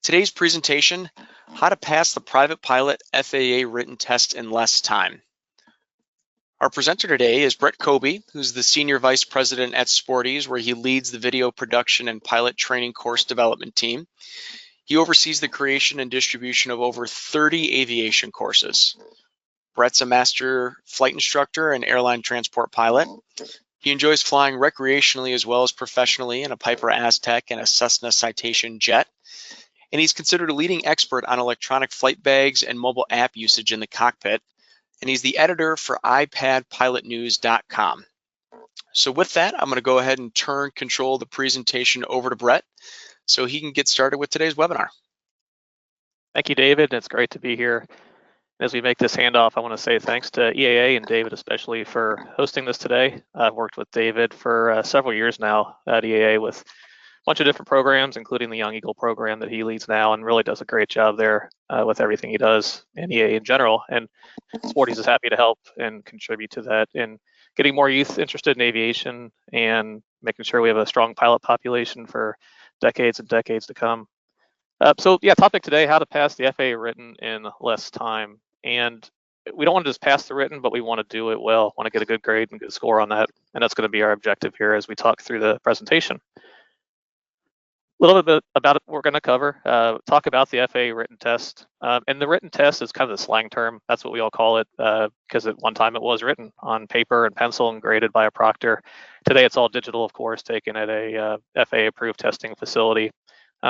Today's presentation, how to pass the private pilot FAA written test in less time. Our presenter today is Brett Kobe, who's the Senior Vice President at Sporty's, where he leads the video production and pilot training course development team. He oversees the creation and distribution of over 30 aviation courses. Brett's a master flight instructor and airline transport pilot. He enjoys flying recreationally as well as professionally in a Piper Aztec and a Cessna Citation jet. And he's considered a leading expert on electronic flight bags and mobile app usage in the cockpit. And he's the editor for iPadPilotNews.com. So with that, I'm going to go ahead and turn control of the presentation over to Brett so he can get started with today's webinar. Thank you, David. It's great to be here. As we make this handoff, I want to say thanks to EAA and David especially for hosting this today. I've worked with David for several years now at EAA with a bunch of different programs, including the Young Eagle program that he leads now, and really does a great job there with everything he does in EAA in general. And Sporty's is happy to help and contribute to that in getting more youth interested in aviation and making sure we have a strong pilot population for decades and decades to come. Topic today, how to pass the FAA written in less time. And we don't want to just pass the written, but we want to do it well, want to get a good grade and good score on that. And that's going to be our objective here as we talk through the presentation. A little bit about what we're going to cover, talk about the FAA written test. And the written test is kind of the slang term. That's what we all call it because at one time it was written on paper and pencil and graded by a proctor. Today it's all digital, of course, taken at a FAA approved testing facility.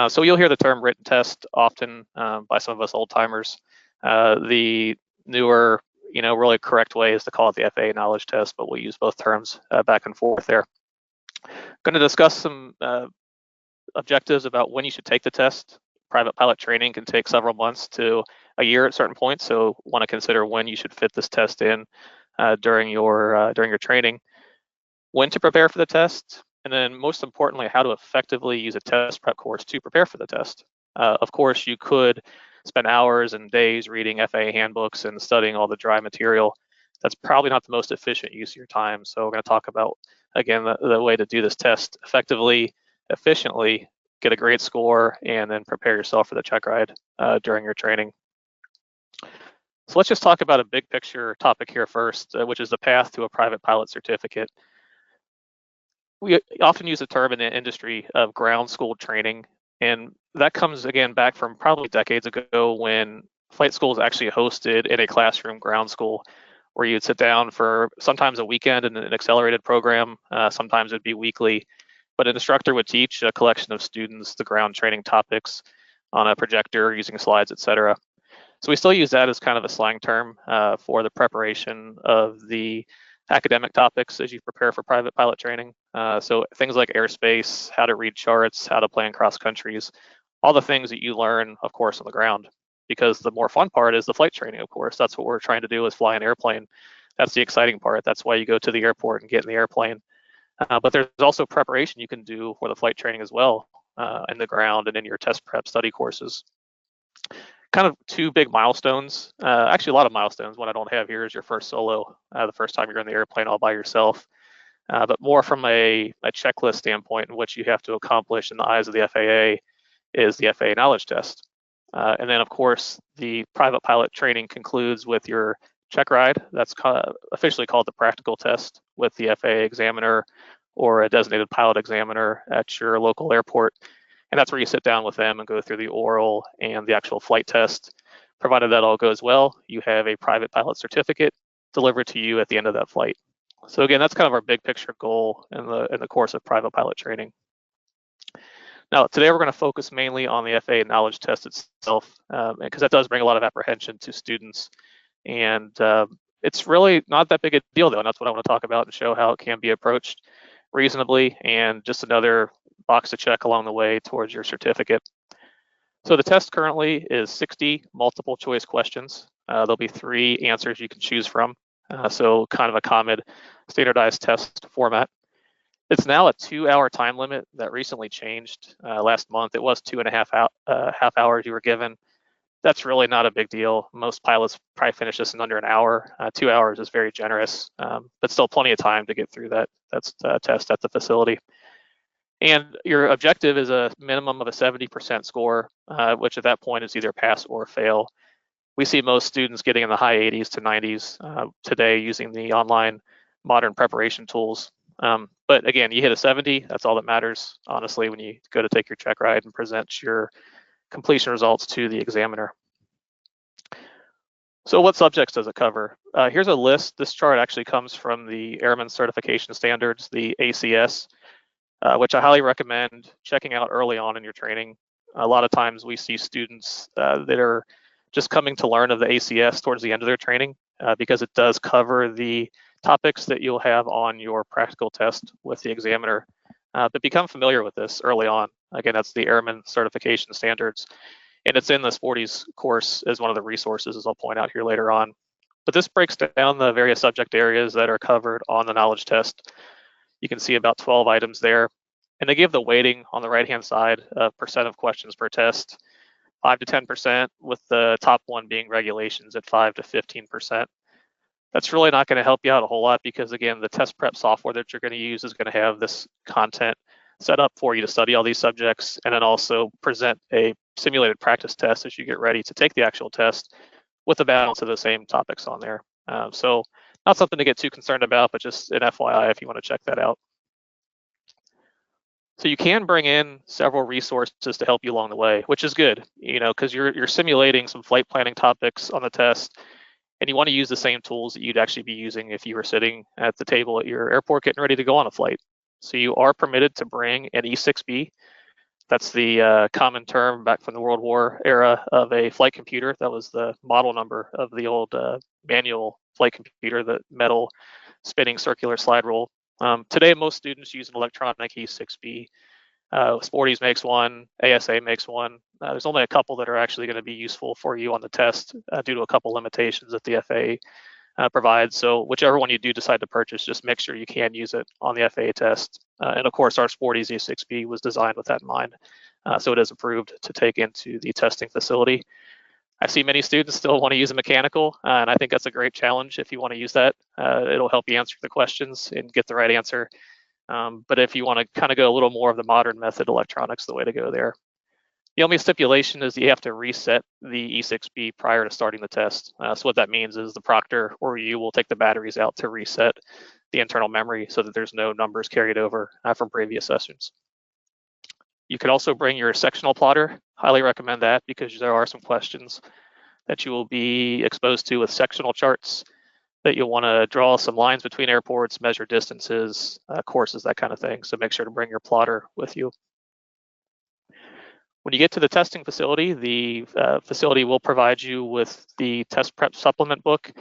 So you'll hear the term written test often by some of us old timers. The newer, really correct way is to call it the FAA knowledge test, but we'll use both terms back and forth there. Going to discuss some objectives about when you should take the test. Private pilot training can take several months to a year at certain points, so want to consider when you should fit this test in during your training. When to prepare for the test, and then most importantly, how to effectively use a test prep course to prepare for the test. Of course, you could spend hours and days reading FAA handbooks and studying all the dry material. That's probably not the most efficient use of your time. So we're going to talk about, again, the way to do this test effectively, efficiently, get a great score, and then prepare yourself for the check ride during your training. So let's just talk about a big picture topic here first, which is the path to a private pilot certificate. We often use the term in the industry of ground school training, and that comes again back from probably decades ago when flight schools actually hosted in a classroom ground school where you'd sit down for sometimes a weekend in an accelerated program, sometimes it'd be weekly, but an instructor would teach a collection of students the ground training topics on a projector using slides, etc. So we still use that as kind of a slang term for the preparation of the academic topics as you prepare for private pilot training. So things like airspace, how to read charts, how to plan cross countries, all the things that you learn, of course, on the ground. Because the more fun part is the flight training, of course. That's what we're trying to do is fly an airplane. That's the exciting part. That's why you go to the airport and get in the airplane. But there's also preparation you can do for the flight training as well in the ground and in your test prep study courses. Kind of two big milestones, actually a lot of milestones. One I don't have here is your first solo, the first time you're in the airplane all by yourself, but more from a checklist standpoint in which you have to accomplish in the eyes of the FAA is the FAA knowledge test. And then of course, the private pilot training concludes with your check ride. That's officially called the practical test with the FAA examiner or a designated pilot examiner at your local airport. And that's where you sit down with them and go through the oral and the actual flight test. Provided that all goes well, you have a private pilot certificate delivered to you at the end of that flight. So again, that's kind of our big picture goal in the course of private pilot training. Now, today we're going to focus mainly on the FAA knowledge test itself, because that does bring a lot of apprehension to students. And it's really not that big a deal, though, and that's what I want to talk about and show how it can be approached reasonably, and just another box to check along the way towards your certificate. So the test currently is 60 multiple choice questions. There'll be 3 answers you can choose from. So kind of a common standardized test format. It's now a 2-hour time limit that recently changed last month. It was 2.5 half hours you were given. That's really not a big deal. Most pilots probably finish this in under an hour. 2 hours is very generous, but still plenty of time to get through that test at the facility. And your objective is a minimum of a 70% score, which at that point is either pass or fail. We see most students getting in the high 80s to 90s today using the online modern preparation tools. But again, you hit a 70, that's all that matters, honestly, when you go to take your check ride and present your completion results to the examiner. So what subjects does it cover? Here's a list. This chart actually comes from the Airman Certification Standards, the ACS, which I highly recommend checking out early on in your training. A lot of times we see students that are just coming to learn of the ACS towards the end of their training because it does cover the topics that you'll have on your practical test with the examiner. But become familiar with this early on. Again, that's the Airman Certification Standards. And it's in the Sporty's course as one of the resources, as I'll point out here later on. But this breaks down the various subject areas that are covered on the knowledge test. You can see about 12 items there. And they give the weighting on the right-hand side of percent of questions per test, 5 to 10%, with the top one being regulations at 5 to 15%. That's really not going to help you out a whole lot because, again, the test prep software that you're going to use is going to have this content set up for you to study all these subjects and then also present a simulated practice test as you get ready to take the actual test with a balance of the same topics on there. So not something to get too concerned about, but just an FYI if you want to check that out. So you can bring in several resources to help you along the way, which is good, because you're simulating some flight planning topics on the test, and you want to use the same tools that you'd actually be using if you were sitting at the table at your airport getting ready to go on a flight. So you are permitted to bring an E6B. That's the common term back from the World War era of a flight computer. That was the model number of the old manual flight computer, the metal spinning circular slide rule. Today, most students use an electronic E6B. Sporty's makes one, ASA makes one. There's only a couple that are actually going to be useful for you on the test due to a couple limitations that the FAA provides. So whichever one you do decide to purchase, just make sure you can use it on the FAA test. And of course, our Sporty's E6B was designed with that in mind. So it is approved to take into the testing facility. I see many students still want to use a mechanical, and I think that's a great challenge if you want to use that. It'll help you answer the questions and get the right answer. But if you want to kind of go a little more of the modern method, electronics the way to go there. The only stipulation is you have to reset the E6B prior to starting the test. So what that means is the proctor or you will take the batteries out to reset the internal memory so that there's no numbers carried over from previous sessions. You could also bring your sectional plotter. Highly recommend that because there are some questions that you will be exposed to with sectional charts that you'll want to draw some lines between airports, measure distances, courses, that kind of thing. So make sure to bring your plotter with you. When you get to the testing facility, the facility will provide you with the test prep supplement book.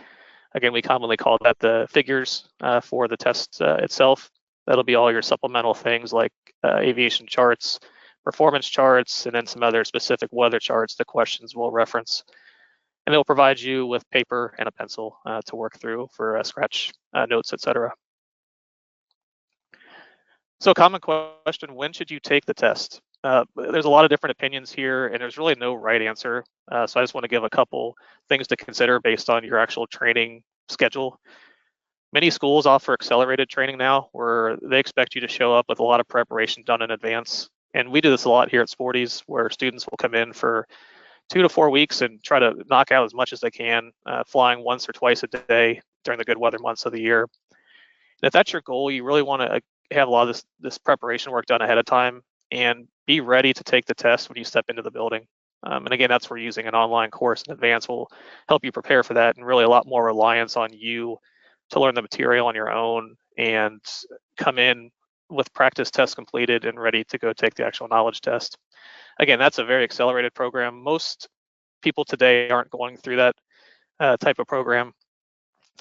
Again, we commonly call that the figures for the test itself. That'll be all your supplemental things like aviation charts, performance charts, and then some other specific weather charts the questions will reference. And it'll provide you with paper and a pencil to work through for scratch notes, etc. So common question, when should you take the test? There's a lot of different opinions here, and there's really no right answer. So I just want to give a couple things to consider based on your actual training schedule. Many schools offer accelerated training now, where they expect you to show up with a lot of preparation done in advance. And we do this a lot here at Sporty's, where students will come in for 2 to 4 weeks and try to knock out as much as they can, flying once or twice a day during the good weather months of the year. And if that's your goal, you really want to have a lot of this preparation work done ahead of time and be ready to take the test when you step into the building. And again, that's where using an online course in advance will help you prepare for that, and really a lot more reliance on you to learn the material on your own and come in with practice tests completed and ready to go take the actual knowledge test. Again, that's a very accelerated program. Most people today aren't going through that type of program,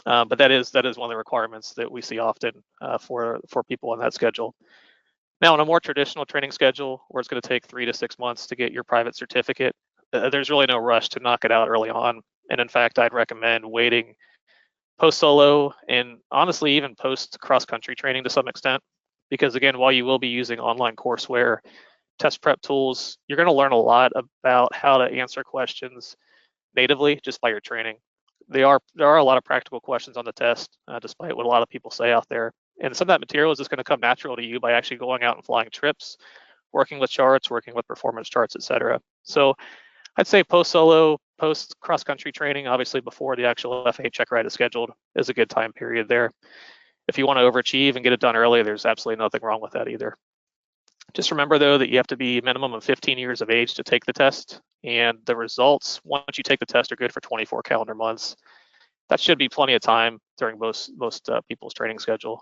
but that is one of the requirements that we see often for people on that schedule. Now, on a more traditional training schedule, where it's going to take 3 to 6 months to get your private certificate, there's really no rush to knock it out early on. And in fact, I'd recommend waiting post-solo and honestly even post-cross-country training to some extent, because again, while you will be using online courseware, test prep tools, you're going to learn a lot about how to answer questions natively just by your training. There are a lot of practical questions on the test, despite what a lot of people say out there. And some of that material is just going to come natural to you by actually going out and flying trips, working with charts, working with performance charts, etc. So I'd say post-solo, post-cross-country training, obviously before the actual FAA check ride is scheduled, is a good time period there. If you want to overachieve and get it done early, there's absolutely nothing wrong with that either. Just remember, though, that you have to be a minimum of 15 years of age to take the test, and the results, once you take the test, are good for 24 calendar months. That should be plenty of time during most people's training schedule.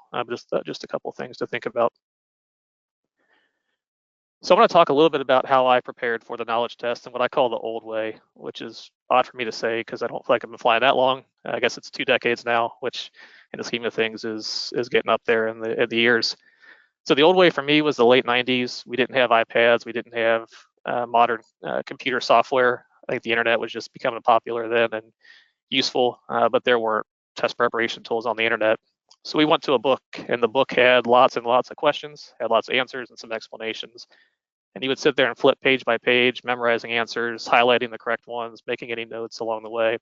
Just a couple things to think about. So I want to talk a little bit about how I prepared for the knowledge test and what I call the old way, which is odd for me to say because I don't feel like I've been flying that long. I guess it's 2 decades now, which in the scheme of things is getting up there in the years. So the old way for me was the late 90s. We didn't have iPads. We didn't have modern computer software. I think the internet was just becoming popular then and useful, but there weren't test preparation tools on the internet. So we went to a book, and the book had lots and lots of questions, had lots of answers and some explanations. And you would sit there and flip page by page, memorizing answers, highlighting the correct ones, making any notes along the way.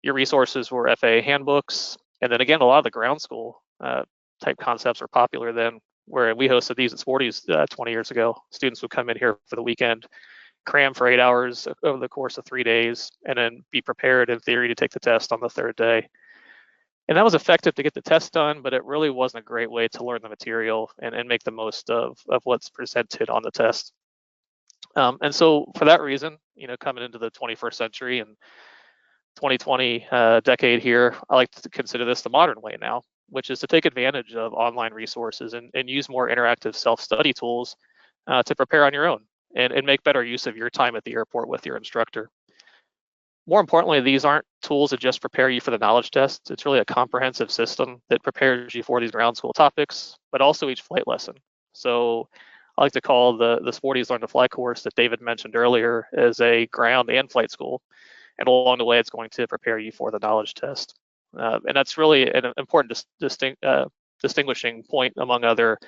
Your resources were FAA handbooks. And then again, a lot of the ground school type concepts were popular then, where we hosted these at Sporty's 20 years ago. Students would come in here for the weekend, cram for 8 hours over the course of 3 days, and then be prepared in theory to take the test on the 3rd day. And that was effective to get the test done, but it really wasn't a great way to learn the material and make the most of what's presented on the test. And so for that reason, coming into the 21st century and 2020 decade here, I like to consider this the modern way now, which is to take advantage of online resources and use more interactive self-study tools to prepare on your own and make better use of your time at the airport with your instructor. More importantly, these aren't tools that just prepare you for the knowledge test. It's really a comprehensive system that prepares you for these ground school topics, but also each flight lesson. So I like to call the Sporty's Learn to Fly course that David mentioned earlier as a ground and flight school. And along the way, it's going to prepare you for the knowledge test. And that's really an important distinguishing point among other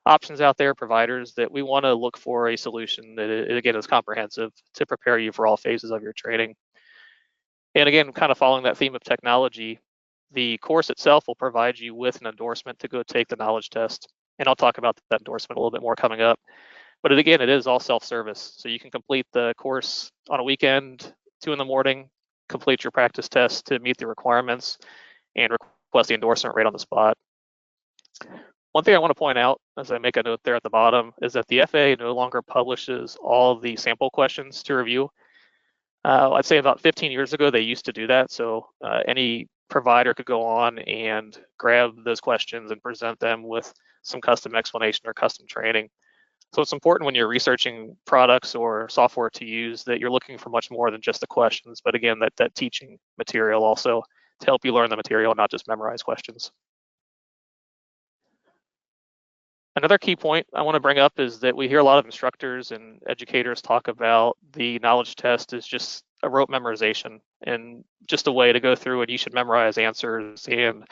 options out there, providers, that we want to look for a solution that, again, is comprehensive to prepare you for all phases of your training. And again, kind of following that theme of technology, the course itself will provide you with an endorsement to go take the knowledge test. And I'll talk about that endorsement a little bit more coming up. But again, it is all self-service. So you can complete the course on a weekend, 2 in the morning, complete your practice test to meet the requirements, and request the endorsement right on the spot. One thing I want to point out, as I make a note there at the bottom, is that the FAA no longer publishes all of the sample questions to review. I'd say about 15 years ago, they used to do that. So any provider could go on and grab those questions and present them with some custom explanation or custom training. So it's important when you're researching products or software to use that you're looking for much more than just the questions, but again, that teaching material also to help you learn the material, not just memorize questions. Another key point I want to bring up is that we hear a lot of instructors and educators talk about the knowledge test as just a rote memorization and just a way to go through and you should memorize answers and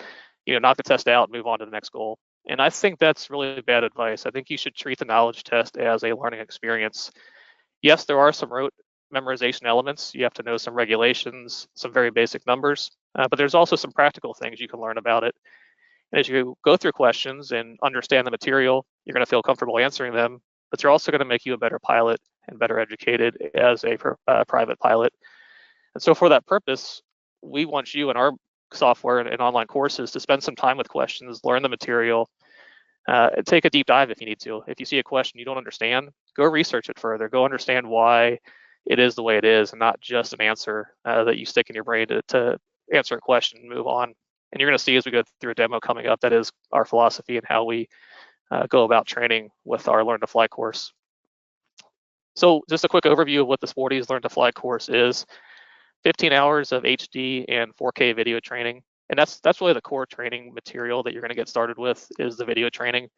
knock the test out and move on to the next goal. And I think that's really bad advice. I think you should treat the knowledge test as a learning experience. Yes, there are some rote memorization elements. You have to know some regulations, some very basic numbers, but there's also some practical things you can learn about it. And as you go through questions and understand the material, you're going to feel comfortable answering them, but they're also going to make you a better pilot and better educated as a private pilot. And so for that purpose, we want you in our software and online courses to spend some time with questions, learn the material, take a deep dive if you need to. If you see a question you don't understand, go research it further, go understand why it is the way it is and not just an answer that you stick in your brain to answer a question and move on. And you're going to see as we go through a demo coming up, that is our philosophy and how we go about training with our Learn to Fly course. So just a quick overview of what the Sporty's Learn to Fly course is. 15 hours of HD and 4K video training. And that's really the core training material that you're going to get started with is the video training.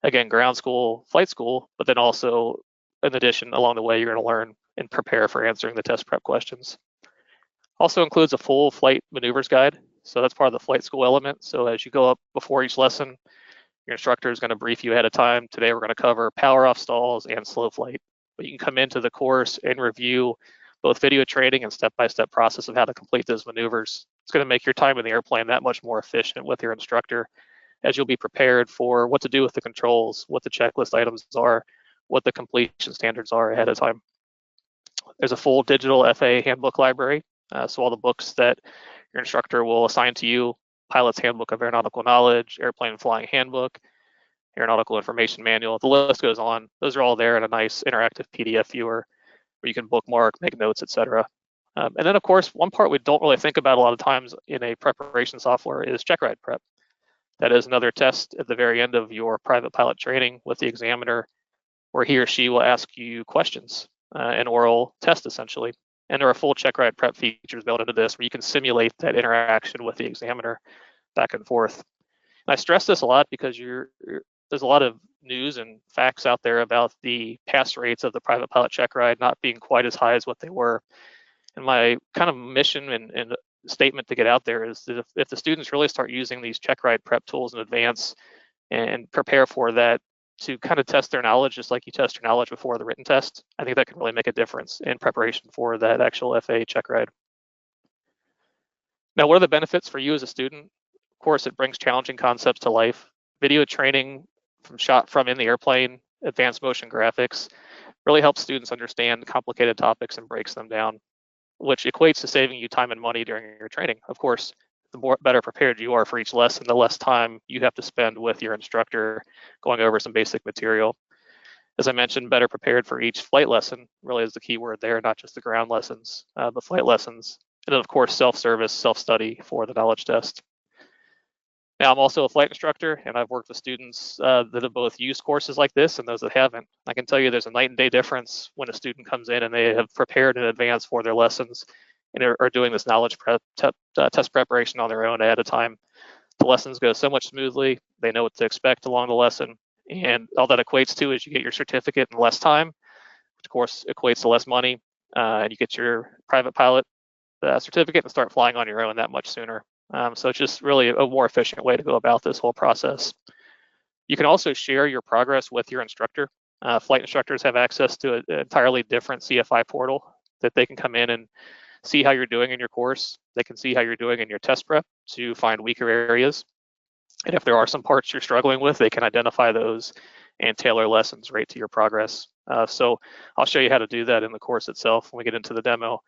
Again, ground school, flight school, but then also in addition, along the way, you're going to learn and prepare for answering the test prep questions. Also includes a full flight maneuvers guide. So that's part of the flight school element. So as you go up before each lesson, your instructor is going to brief you ahead of time. Today, we're going to cover power off stalls and slow flight. But you can come into the course and review both video training and step-by-step process of how to complete those maneuvers. It's going to make your time in the airplane that much more efficient with your instructor as you'll be prepared for what to do with the controls, what the checklist items are, what the completion standards are ahead of time. There's a full digital FAA handbook library, so all the books that your instructor will assign to you: Pilot's Handbook of Aeronautical Knowledge, Airplane Flying Handbook, Aeronautical Information Manual, the list goes on. Those are all there in a nice interactive PDF viewer where you can bookmark, make notes, etc. And then, of course, one part we don't really think about a lot of times in a preparation software is check ride prep. That is another test at the very end of your private pilot training with the examiner, where he or she will ask you questions, an oral test essentially. And there are full check ride prep features built into this where you can simulate that interaction with the examiner back and forth. And I stress this a lot because there's a lot of news and facts out there about the pass rates of the private pilot check ride not being quite as high as what they were. And my kind of mission and statement to get out there is that if the students really start using these check ride prep tools in advance and prepare for that, to kind of test their knowledge just like you test your knowledge before the written test, I think that can really make a difference in preparation for that actual FAA check ride. Now, what are the benefits for you as a student? Of course, it brings challenging concepts to life. Video training shot from in the airplane, advanced motion graphics, really helps students understand complicated topics and breaks them down, which equates to saving you time and money during your training. Of course, the better prepared you are for each lesson, the less time you have to spend with your instructor going over some basic material. As I mentioned, better prepared for each flight lesson really is the key word there, not just the ground lessons, but flight lessons. And then, of course, self-service, self-study for the knowledge test. Now, I'm also a flight instructor, and I've worked with students that have both used courses like this and those that haven't. I can tell you there's a night and day difference when a student comes in and they have prepared in advance for their lessons and are doing this knowledge test preparation on their own ahead of time. The lessons go so much smoothly. They know what to expect along the lesson. And all that equates to is you get your certificate in less time, which of course equates to less money. And you get your private pilot certificate and start flying on your own that much sooner. So it's just really a more efficient way to go about this whole process. You can also share your progress with your instructor. Flight instructors have access to an entirely different CFI portal that they can come in and see how you're doing in your course. They can see how you're doing in your test prep to find weaker areas. And if there are some parts you're struggling with, they can identify those and tailor lessons right to your progress. So I'll show you how to do that in the course itself when we get into the demo.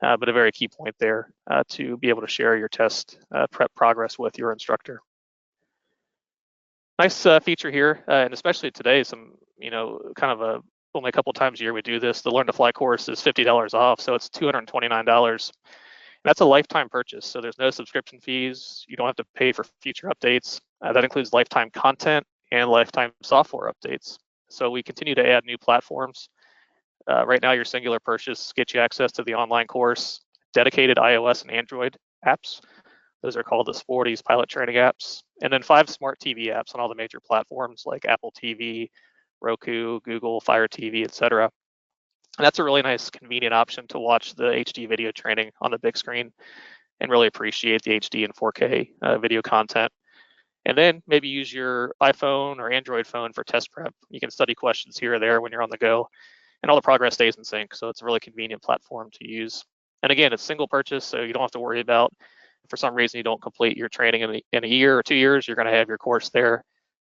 But a very key point there to be able to share your test prep progress with your instructor. Nice feature here, and especially today, only a couple times a year we do this. The Learn to Fly course is $50 off, so it's $229. That's a lifetime purchase, so there's no subscription fees. You don't have to pay for future updates. That includes lifetime content and lifetime software updates. So we continue to add new platforms. Right now, your singular purchase gets you access to the online course, dedicated iOS and Android apps. Those are called the Sporty's pilot training apps, and then 5 smart TV apps on all the major platforms like Apple TV, Roku, Google, Fire TV, etc. And that's a really nice, convenient option to watch the HD video training on the big screen and really appreciate the HD and 4K video content. And then maybe use your iPhone or Android phone for test prep. You can study questions here or there when you're on the go, and all the progress stays in sync. So it's a really convenient platform to use. And again, it's single purchase, so you don't have to worry about if for some reason you don't complete your training in a year or 2 years, you're going to have your course there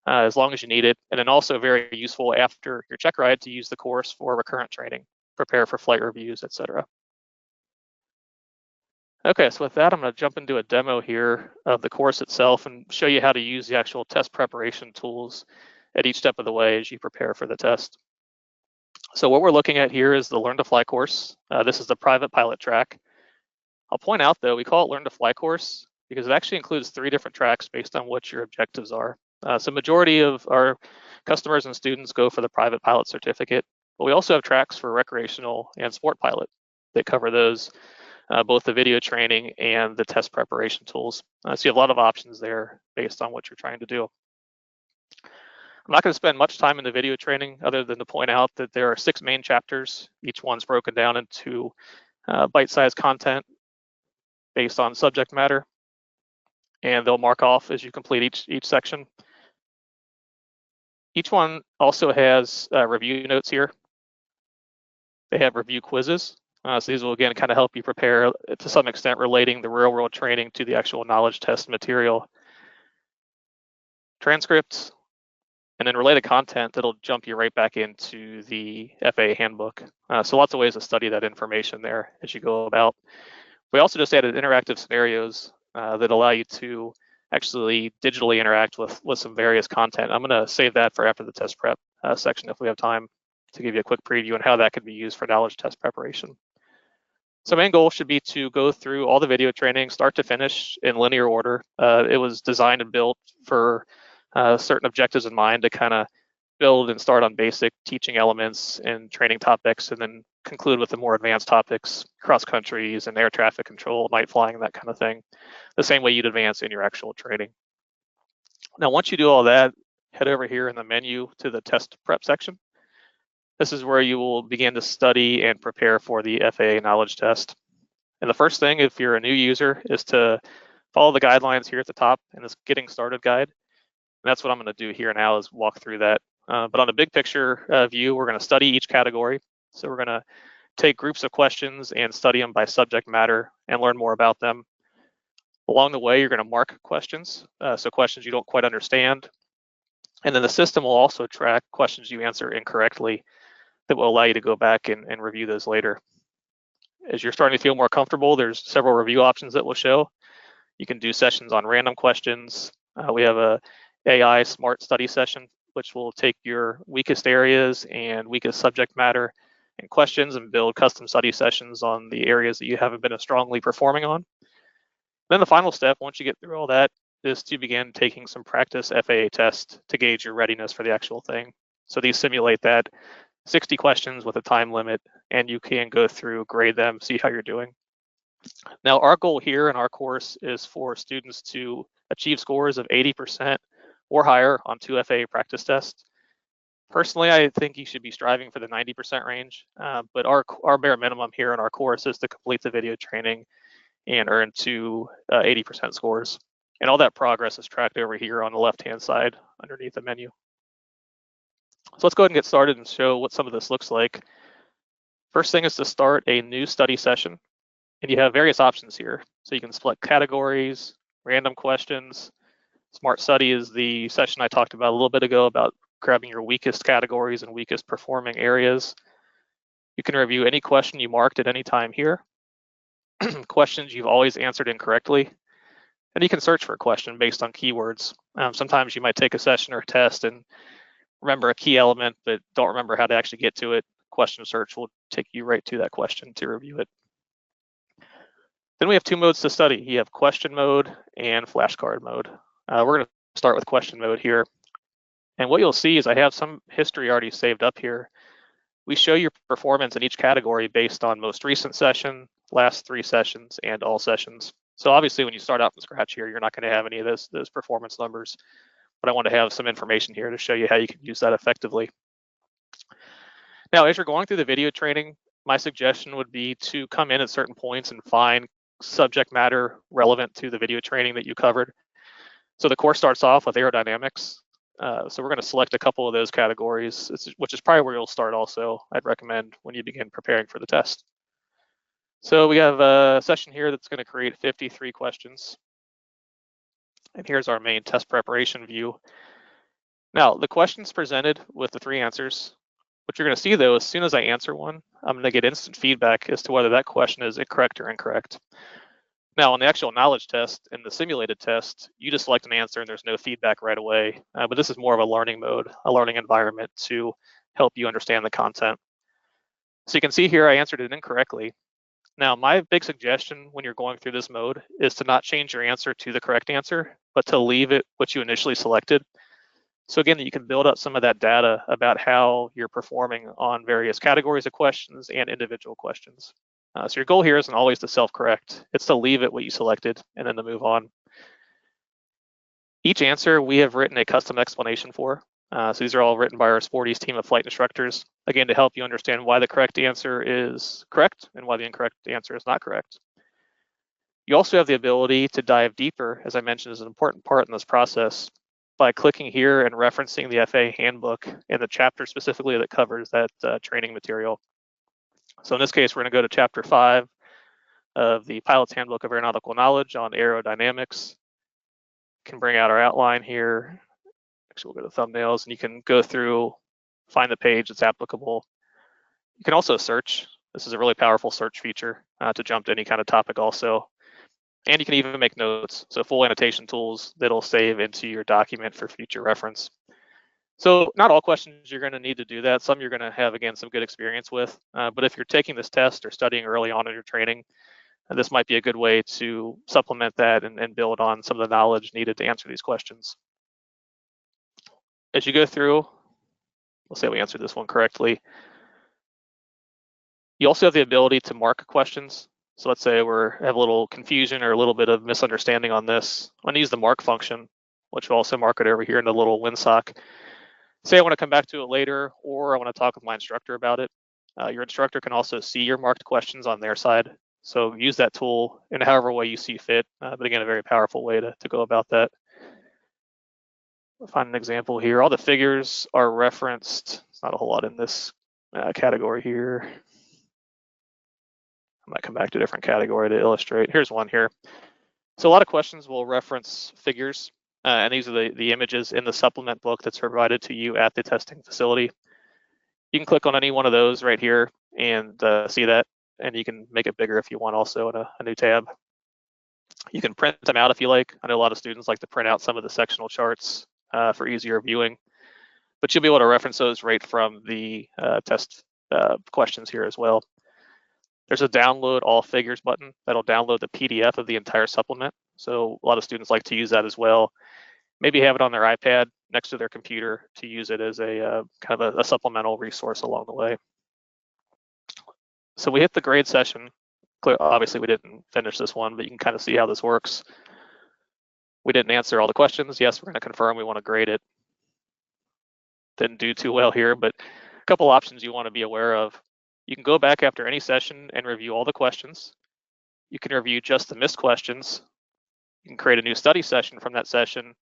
as long as you need it. And then also very useful after your check ride to use the course for recurrent training, prepare for flight reviews, etc. Okay, so with that, I'm going to jump into a demo here of the course itself and show you how to use the actual test preparation tools at each step of the way as you prepare for the test. So what we're looking at here is the Learn to Fly course. This is the private pilot track. I'll point out, though, we call it Learn to Fly course because it actually includes 3 different tracks based on what your objectives are. So majority of our customers and students go for the private pilot certificate, but we also have tracks for recreational and sport pilot that cover those, both the video training and the test preparation tools. So you have a lot of options there based on what you're trying to do. I'm not going to spend much time in the video training other than to point out that there are 6 main chapters. Each one's broken down into bite-sized content based on subject matter, and they'll mark off as you complete each section. Each one also has review notes here. They have review quizzes. So these will, again, kind of help you prepare to some extent relating the real-world training to the actual knowledge test material. transcripts, and then related content that'll jump you right back into the FAA handbook. So lots of ways to study that information there as you go about. We also just added interactive scenarios that allow you to actually digitally interact with some various content. I'm going to save that for after the test prep section if we have time to give you a quick preview on how that could be used for knowledge test preparation. So main goal should be to go through all the video training start to finish in linear order. It was designed and built for certain objectives in mind to kind of build and start on basic teaching elements and training topics, and then conclude with the more advanced topics, cross countries and air traffic control, night flying, that kind of thing, the same way you'd advance in your actual training. Now, once you do all that, head over here in the menu to the test prep section. This is where you will begin to study and prepare for the FAA knowledge test. And the first thing, if you're a new user, is to follow the guidelines here at the top in this getting started guide. And that's what I'm going to do here now, is walk through that. But on a big picture view, we're going to study each category. So we're going to take groups of questions and study them by subject matter and learn more about them. Along the way, you're going to mark questions, so questions you don't quite understand. And then the system will also track questions you answer incorrectly that will allow you to go back and review those later. As you're starting to feel more comfortable, there's several review options that will show. You can do sessions on random questions. We have a AI smart study session, which will take your weakest areas and weakest subject matter and questions and build custom study sessions on the areas that you haven't been as strongly performing on. Then the final step, once you get through all that, is to begin taking some practice FAA tests to gauge your readiness for the actual thing. So these simulate that 60 questions with a time limit, and you can go through, grade them, see how you're doing. Now, our goal here in our course is for students to achieve scores of 80% or higher on 2 FAA practice tests. Personally, I think you should be striving for the 90% range, but our bare minimum here in our course is to complete the video training and earn 80% scores. And all that progress is tracked over here on the left-hand side underneath the menu. So let's go ahead and get started and show what some of this looks like. First thing is to start a new study session. And you have various options here. So you can select categories, random questions. Smart Study is the session I talked about a little bit ago about grabbing your weakest categories and weakest performing areas. You can review any question you marked at any time here. Questions you've always answered incorrectly. And you can search for a question based on keywords. Sometimes you might take a session or a test and remember a key element, but don't remember how to actually get to it. Question search will take you right to that question to review it. Then we have 2 modes to study. You have question mode and flashcard mode. We're going to start with question mode here. And what you'll see is I have some history already saved up here. We show your performance in each category based on most recent session, last 3 sessions, and all sessions. So obviously when you start out from scratch here, you're not going to have any of those performance numbers, but I want to have some information here to show you how you can use that effectively. Now, as you're going through the video training, my suggestion would be to come in at certain points and find subject matter relevant to the video training that you covered. So the course starts off with aerodynamics. So we're going to select a couple of those categories, which is probably where you'll start also, I'd recommend when you begin preparing for the test. So we have a session here that's going to create 53 questions. And here's our main test preparation view. Now, the questions presented with the 3 answers, what you're going to see though, as soon as I answer one, I'm going to get instant feedback as to whether that question is correct or incorrect. Now, on the actual knowledge test and the simulated test, you just select an answer and there's no feedback right away. But this is more of a learning mode, a learning environment to help you understand the content. So you can see here I answered it incorrectly. Now, my big suggestion when you're going through this mode is to not change your answer to the correct answer, but to leave it what you initially selected. So again, you can build up some of that data about how you're performing on various categories of questions and individual questions. So your goal here isn't always to self-correct. It's to leave it what you selected and then to move on. Each answer we have written a custom explanation for. So these are all written by our Sporty's team of flight instructors, again, to help you understand why the correct answer is correct and why the incorrect answer is not correct. You also have the ability to dive deeper, as I mentioned, is an important part in this process, by clicking here and referencing the FAA handbook and the chapter specifically that covers that training material. So in this case, we're going to go to chapter 5 of the Pilot's Handbook of Aeronautical Knowledge on aerodynamics. Can bring out our outline here Actually, we'll go to thumbnails, and you can go through, find the page that's applicable. You can also search. This is a really powerful search feature to jump to any kind of topic also. And you can even make notes. So full annotation tools that'll save into your document for future reference. So not all questions you're going to need to do that. Some you're going to have, again, some good experience with. But if you're taking this test or studying early on in your training, this might be a good way to supplement that and build on some of the knowledge needed to answer these questions. As you go through, let's say we answered this one correctly. You also have the ability to mark questions. So let's say we have a little confusion or a little bit of misunderstanding on this. I'm going to use the mark function, which will also mark it over here in the little WinSock. Say I want to come back to it later, or I want to talk with my instructor about it. Your instructor can also see your marked questions on their side. So use that tool in however way you see fit. But again, a very powerful way to go about that. We'll find an example here. All the figures are referenced. It's not a whole lot in this category here. I might come back to a different category to illustrate. Here's one here. So a lot of questions will reference figures, and these are the images in the supplement book that's provided to you at the testing facility. You can click on any one of those right here and see that, and you can make it bigger if you want also in a new tab. You can print them out if you like. I know a lot of students like to print out some of the sectional charts for easier viewing, but you'll be able to reference those right from the test questions here as well. There's a download all figures button that'll download the PDF of the entire supplement. So a lot of students like to use that as well. Maybe have it on their iPad next to their computer to use it as a kind of a supplemental resource along the way. So we hit the grade session. Obviously, we didn't finish this one, but you can kind of see how this works. We didn't answer all the questions. Yes, we're going to confirm we want to grade it. Didn't do too well here, but a couple options you want to be aware of. You can go back after any session and review all the questions. You can review just the missed questions. You can create a new study session from that session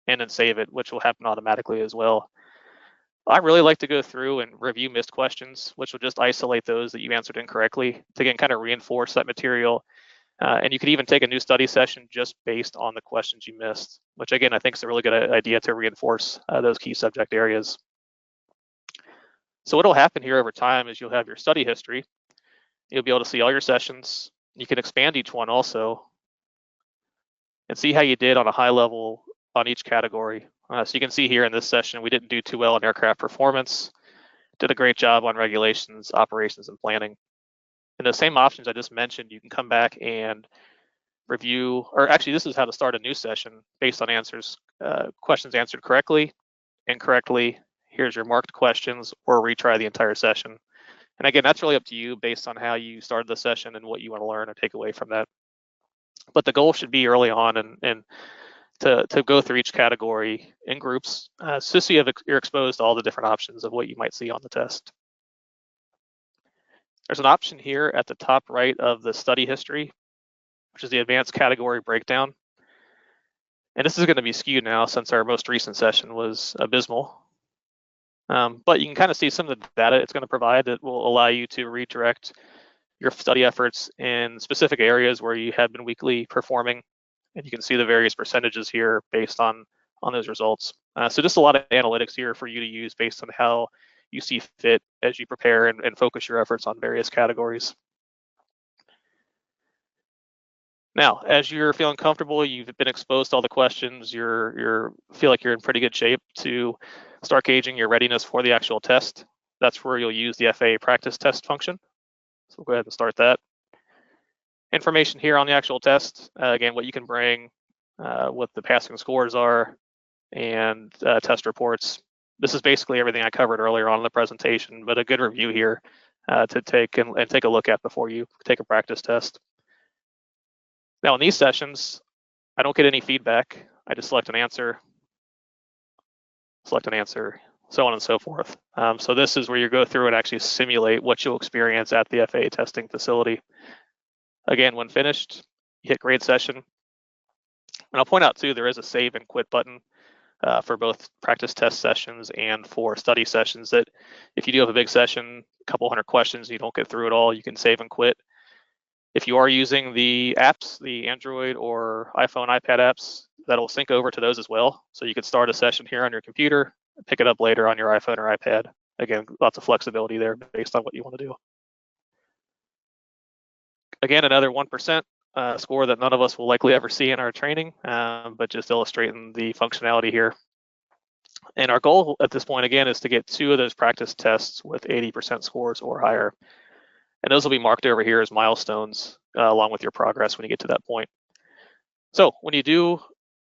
and then save it, which will happen automatically as well. I really like to go through and review missed questions, which will just isolate those that you answered incorrectly to again kind of reinforce that material. And you could even take a new study session just based on the questions you missed, which again, I think is a really good idea to reinforce those key subject areas. So what'll happen here over time is you'll have your study history. You'll be able to see all your sessions. You can expand each one also and see how you did on a high level on each category. So you can see here in this session, we didn't do too well in aircraft performance, did a great job on regulations, operations, and planning. And those same options I just mentioned, you can come back and review, or actually this is how to start a new session based on answers, questions answered correctly, incorrectly. Here's your marked questions, or retry the entire session. And again, that's really up to you based on how you started the session and what you want to learn or take away from that. But the goal should be early on and to go through each category in groups, so you're exposed to all the different options of what you might see on the test. There's an option here at the top right of the study history, which is the advanced category breakdown. And this is going to be skewed now since our most recent session was abysmal. But you can kind of see some of the data it's going to provide that will allow you to redirect your study efforts in specific areas where you have been weakly performing. And you can see the various percentages here based on those results. So just a lot of analytics here for you to use based on how you see fit as you prepare and focus your efforts on various categories. Now, as you're feeling comfortable, you've been exposed to all the questions, you feel like you're in pretty good shape to start gauging your readiness for the actual test. That's where you'll use the FAA practice test function. So we'll go ahead and start that. Information here on the actual test, again, what you can bring, what the passing scores are, and test reports. This is basically everything I covered earlier on in the presentation, but a good review here to take and take a look at before you take a practice test. Now in these sessions, I don't get any feedback. I just select an answer, so on and so forth. So this is where you go through and actually simulate what you'll experience at the FAA testing facility. Again, when finished, you hit grade session. And I'll point out too, there is a save and quit button for both practice test sessions and for study sessions, that if you do have a big session, a couple hundred questions, you don't get through it all, you can save and quit. If you are using the apps, the Android or iPhone, iPad apps, that'll sync over to those as well. So you could start a session here on your computer, pick it up later on your iPhone or iPad. Again, lots of flexibility there based on what you want to do. Again, another 1% score that none of us will likely ever see in our training, but just illustrating the functionality here. And our goal at this point, again, is to get 2 of those practice tests with 80% scores or higher. And those will be marked over here as milestones along with your progress when you get to that point. So when you do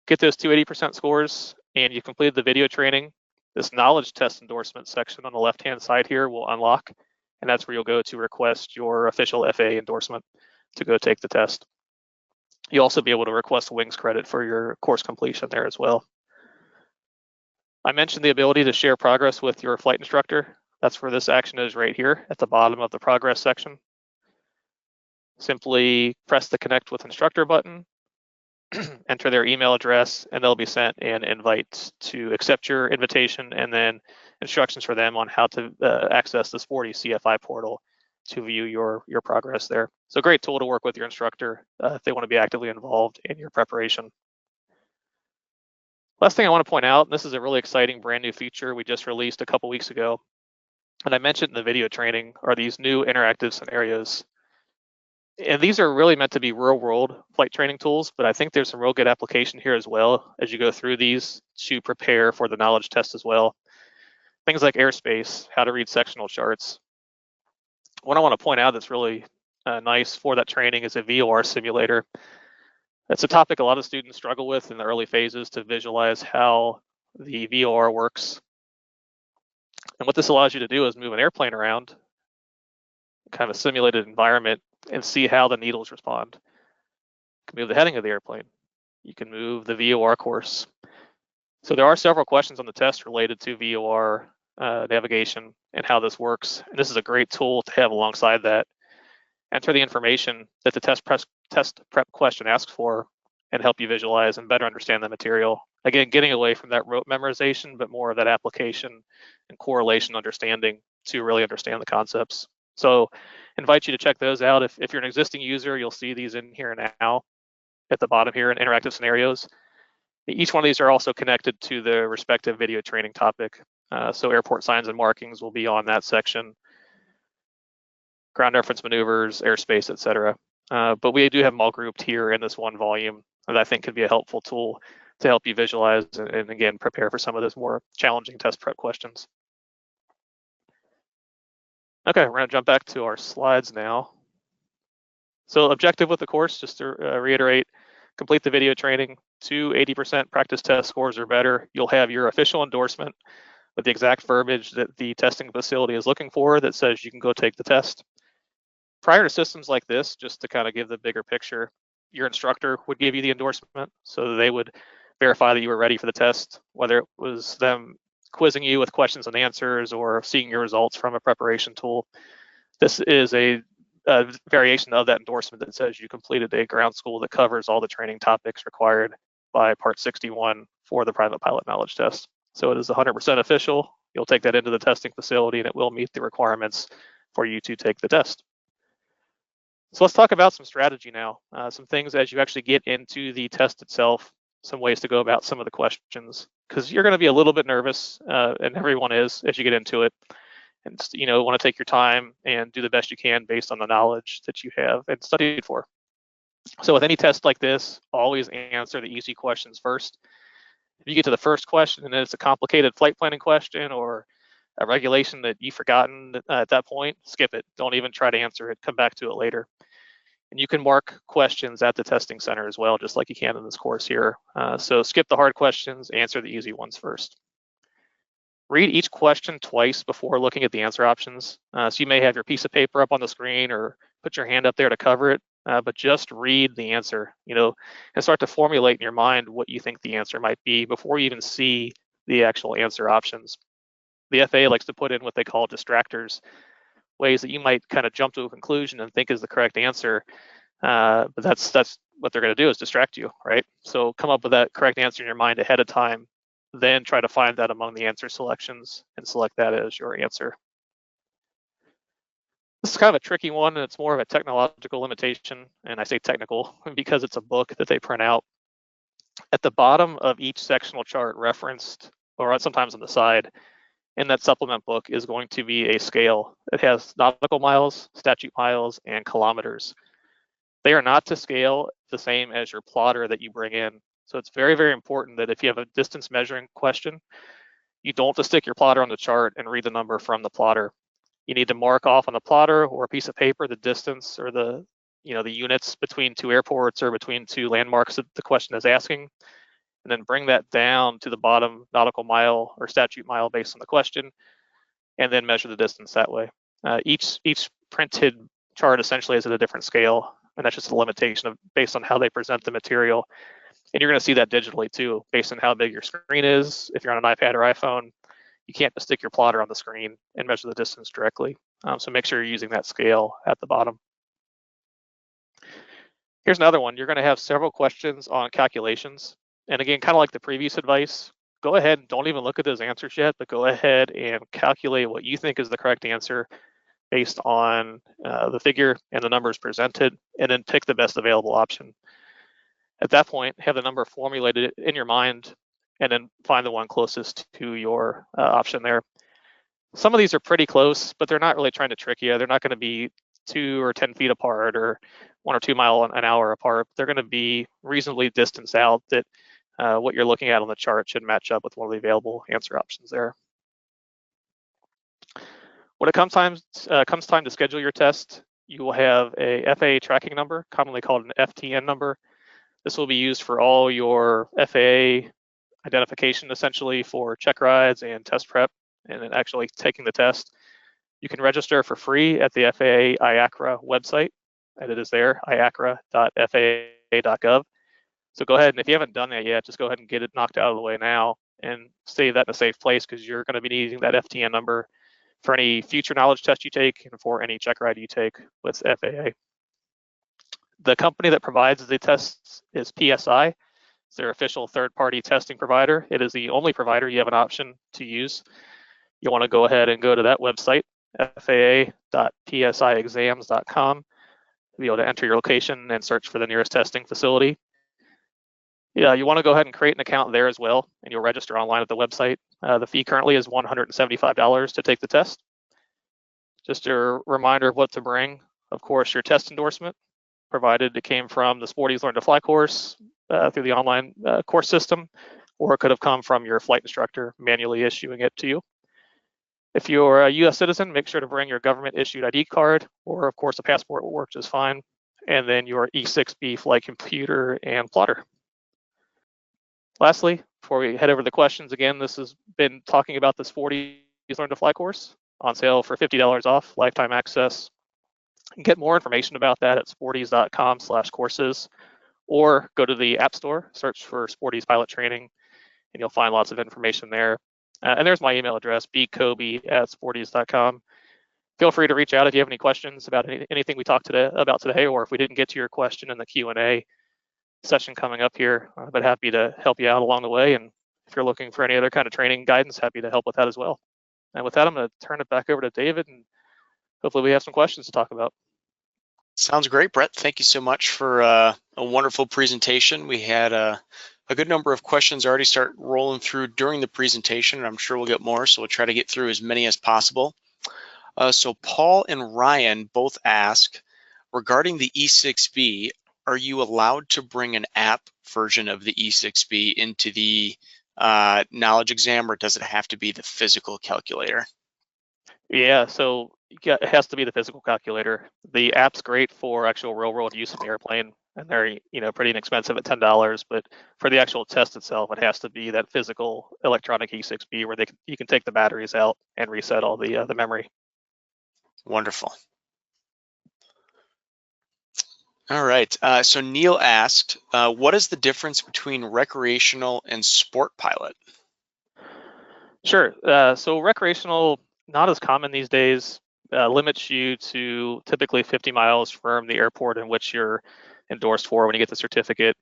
get those 2 80% scores and you completed the video training, this knowledge test endorsement section on the left-hand side here will unlock, and that's where you'll go to request your official FAA endorsement to go take the test. You'll also be able to request wings credit for your course completion there as well. I mentioned the ability to share progress with your flight instructor. That's where this action is right here at the bottom of the progress section. Simply press the connect with instructor button, enter their email address, and they'll be sent an invite to accept your invitation and then instructions for them on how to access the Sporty CFI portal to view your progress there. So great tool to work with your instructor if they want to be actively involved in your preparation. Last thing I want to point out, and this is a really exciting brand new feature we just released a couple weeks ago, and I mentioned in the video training, are these new interactive scenarios. And these are really meant to be real world flight training tools, but I think there's some real good application here as well as you go through these to prepare for the knowledge test as well. Things like airspace, how to read sectional charts. What I want to point out that's really nice for that training is a VOR simulator. That's a topic a lot of students struggle with in the early phases to visualize how the VOR works. And what this allows you to do is move an airplane around, kind of a simulated environment, and see how the needles respond. You can move the heading of the airplane. You can move the VOR course. So there are several questions on the test related to VOR navigation and how this works. And this is a great tool to have alongside that. Enter the information that the test prep question asks for and help you visualize and better understand the material. Again, getting away from that rote memorization, but more of that application and correlation understanding to really understand the concepts. So invite you to check those out. If you're an existing user, you'll see these in here now at the bottom here in interactive scenarios. Each one of these are also connected to the respective video training topic. So airport signs and markings will be on that section. Ground reference maneuvers, airspace, etc. But we do have them all grouped here in this one volume that I think could be a helpful tool to help you visualize and again, prepare for some of those more challenging test prep questions. Okay, we're gonna jump back to our slides now. So objective with the course, just to reiterate, complete the video training to 80% practice test scores or better. You'll have your official endorsement with the exact verbiage that the testing facility is looking for that says you can go take the test. Prior to systems like this, just to kind of give the bigger picture, your instructor would give you the endorsement. So they would verify that you were ready for the test, whether it was them quizzing you with questions and answers or seeing your results from a preparation tool. This is a variation of that endorsement that says you completed a ground school that covers all the training topics required by Part 61 for the private pilot knowledge test. So it is 100% official. You'll take that into the testing facility and it will meet the requirements for you to take the test. So let's talk about some strategy now, some things as you actually get into the test itself, some ways to go about some of the questions, because you're going to be a little bit nervous, and everyone is as you get into it, and want to take your time and do the best you can based on the knowledge that you have and studied for. So with any test like this, always answer the easy questions first. If you get to the first question and it's a complicated flight planning question or a regulation that you've forgotten at that point, skip it. Don't even try to answer it. Come back to it later. And you can mark questions at the testing center as well, just like you can in this course here. So skip the hard questions, answer the easy ones first. Read each question twice before looking at the answer options. So you may have your piece of paper up on the screen or put your hand up there to cover it, but just read the answer, and start to formulate in your mind what you think the answer might be before you even see the actual answer options. The FAA likes to put in what they call distractors, ways that you might kind of jump to a conclusion and think is the correct answer, but that's what they're going to do is distract you, right? So come up with that correct answer in your mind ahead of time, then try to find that among the answer selections and select that as your answer. This is kind of a tricky one, and it's more of a technological limitation, and I say technical because it's a book that they print out. At the bottom of each sectional chart referenced, or sometimes on the side, in that supplement book is going to be a scale. It has nautical miles, statute miles, and kilometers. They are not to scale the same as your plotter that you bring in. So it's very, very important that if you have a distance measuring question, you don't just stick your plotter on the chart and read the number from the plotter. You need to mark off on the plotter or a piece of paper the distance or the units between two airports or between two landmarks that the question is asking, and then bring that down to the bottom nautical mile or statute mile based on the question, and then measure the distance that way. Each printed chart essentially is at a different scale, and that's just a limitation of based on how they present the material. And you're going to see that digitally too, based on how big your screen is. If you're on an iPad or iPhone, you can't just stick your plotter on the screen and measure the distance directly. So make sure you're using that scale at the bottom. Here's another one. You're going to have several questions on calculations. And again, kind of like the previous advice, go ahead and don't even look at those answers yet, but go ahead and calculate what you think is the correct answer based on the figure and the numbers presented, and then pick the best available option. At that point, have the number formulated in your mind, and then find the one closest to your option there. Some of these are pretty close, but they're not really trying to trick you. They're not going to be 2 or 10 feet apart or 1 or 2 miles an hour apart. They're going to be reasonably distanced out that what you're looking at on the chart should match up with one of the available answer options there. When it comes time to schedule your test, you will have a FAA tracking number, commonly called an FTN number. This will be used for all your FAA identification, essentially, for check rides and test prep, and then actually taking the test. You can register for free at the FAA IACRA website, and it is there, iacra.faa.gov. So go ahead, and if you haven't done that yet, just go ahead and get it knocked out of the way now and save that in a safe place, because you're going to be needing that FTN number for any future knowledge test you take and for any check ride you take with FAA. The company that provides the tests is PSI. It's their official third-party testing provider. It is the only provider you have an option to use. You want to go ahead and go to that website, faa.psiexams.com, to be able to enter your location and search for the nearest testing facility. Yeah, you want to go ahead and create an account there as well, and you'll register online at the website. The fee currently is $175 to take the test. Just a reminder of what to bring. Of course, your test endorsement, provided it came from the Sporty's Learn to Fly course through the online course system, or it could have come from your flight instructor manually issuing it to you. If you're a US citizen, make sure to bring your government issued ID card, or of course a passport will work just fine, and then your E6B flight computer and plotter. Lastly, before we head over to the questions, again, this has been talking about the Sporty's Learn to Fly course on sale for $50 off, lifetime access. You can get more information about that at sportys.com/courses, or go to the App Store, search for Sporty's Pilot Training, and you'll find lots of information there. And there's my email address, bkobe@sportys.com. Feel free to reach out if you have any questions about anything we talked about today, or if we didn't get to your question in the Q&A session coming up here. But happy to help you out along the way. And if you're looking for any other kind of training guidance, happy to help with that as well. And with that, I'm going to turn it back over to David, and hopefully we have some questions to talk about. Sounds great, Brett. Thank you so much for a wonderful presentation. We had a good number of questions already start rolling through during the presentation, and I'm sure we'll get more, so we'll try to get through as many as possible. So Paul and Ryan both ask, regarding the E6B, are you allowed to bring an app version of the E6B into the knowledge exam, or does it have to be the physical calculator? Yeah, so it has to be the physical calculator. The app's great for actual real-world use in the airplane, and they're pretty inexpensive at $10. But for the actual test itself, it has to be that physical electronic E6B where you can take the batteries out and reset all the memory. Wonderful. All right. So Neil asked, what is the difference between recreational and sport pilot? Sure. So recreational, not as common these days, limits you to typically 50 miles from the airport in which you're endorsed for when you get the certificate.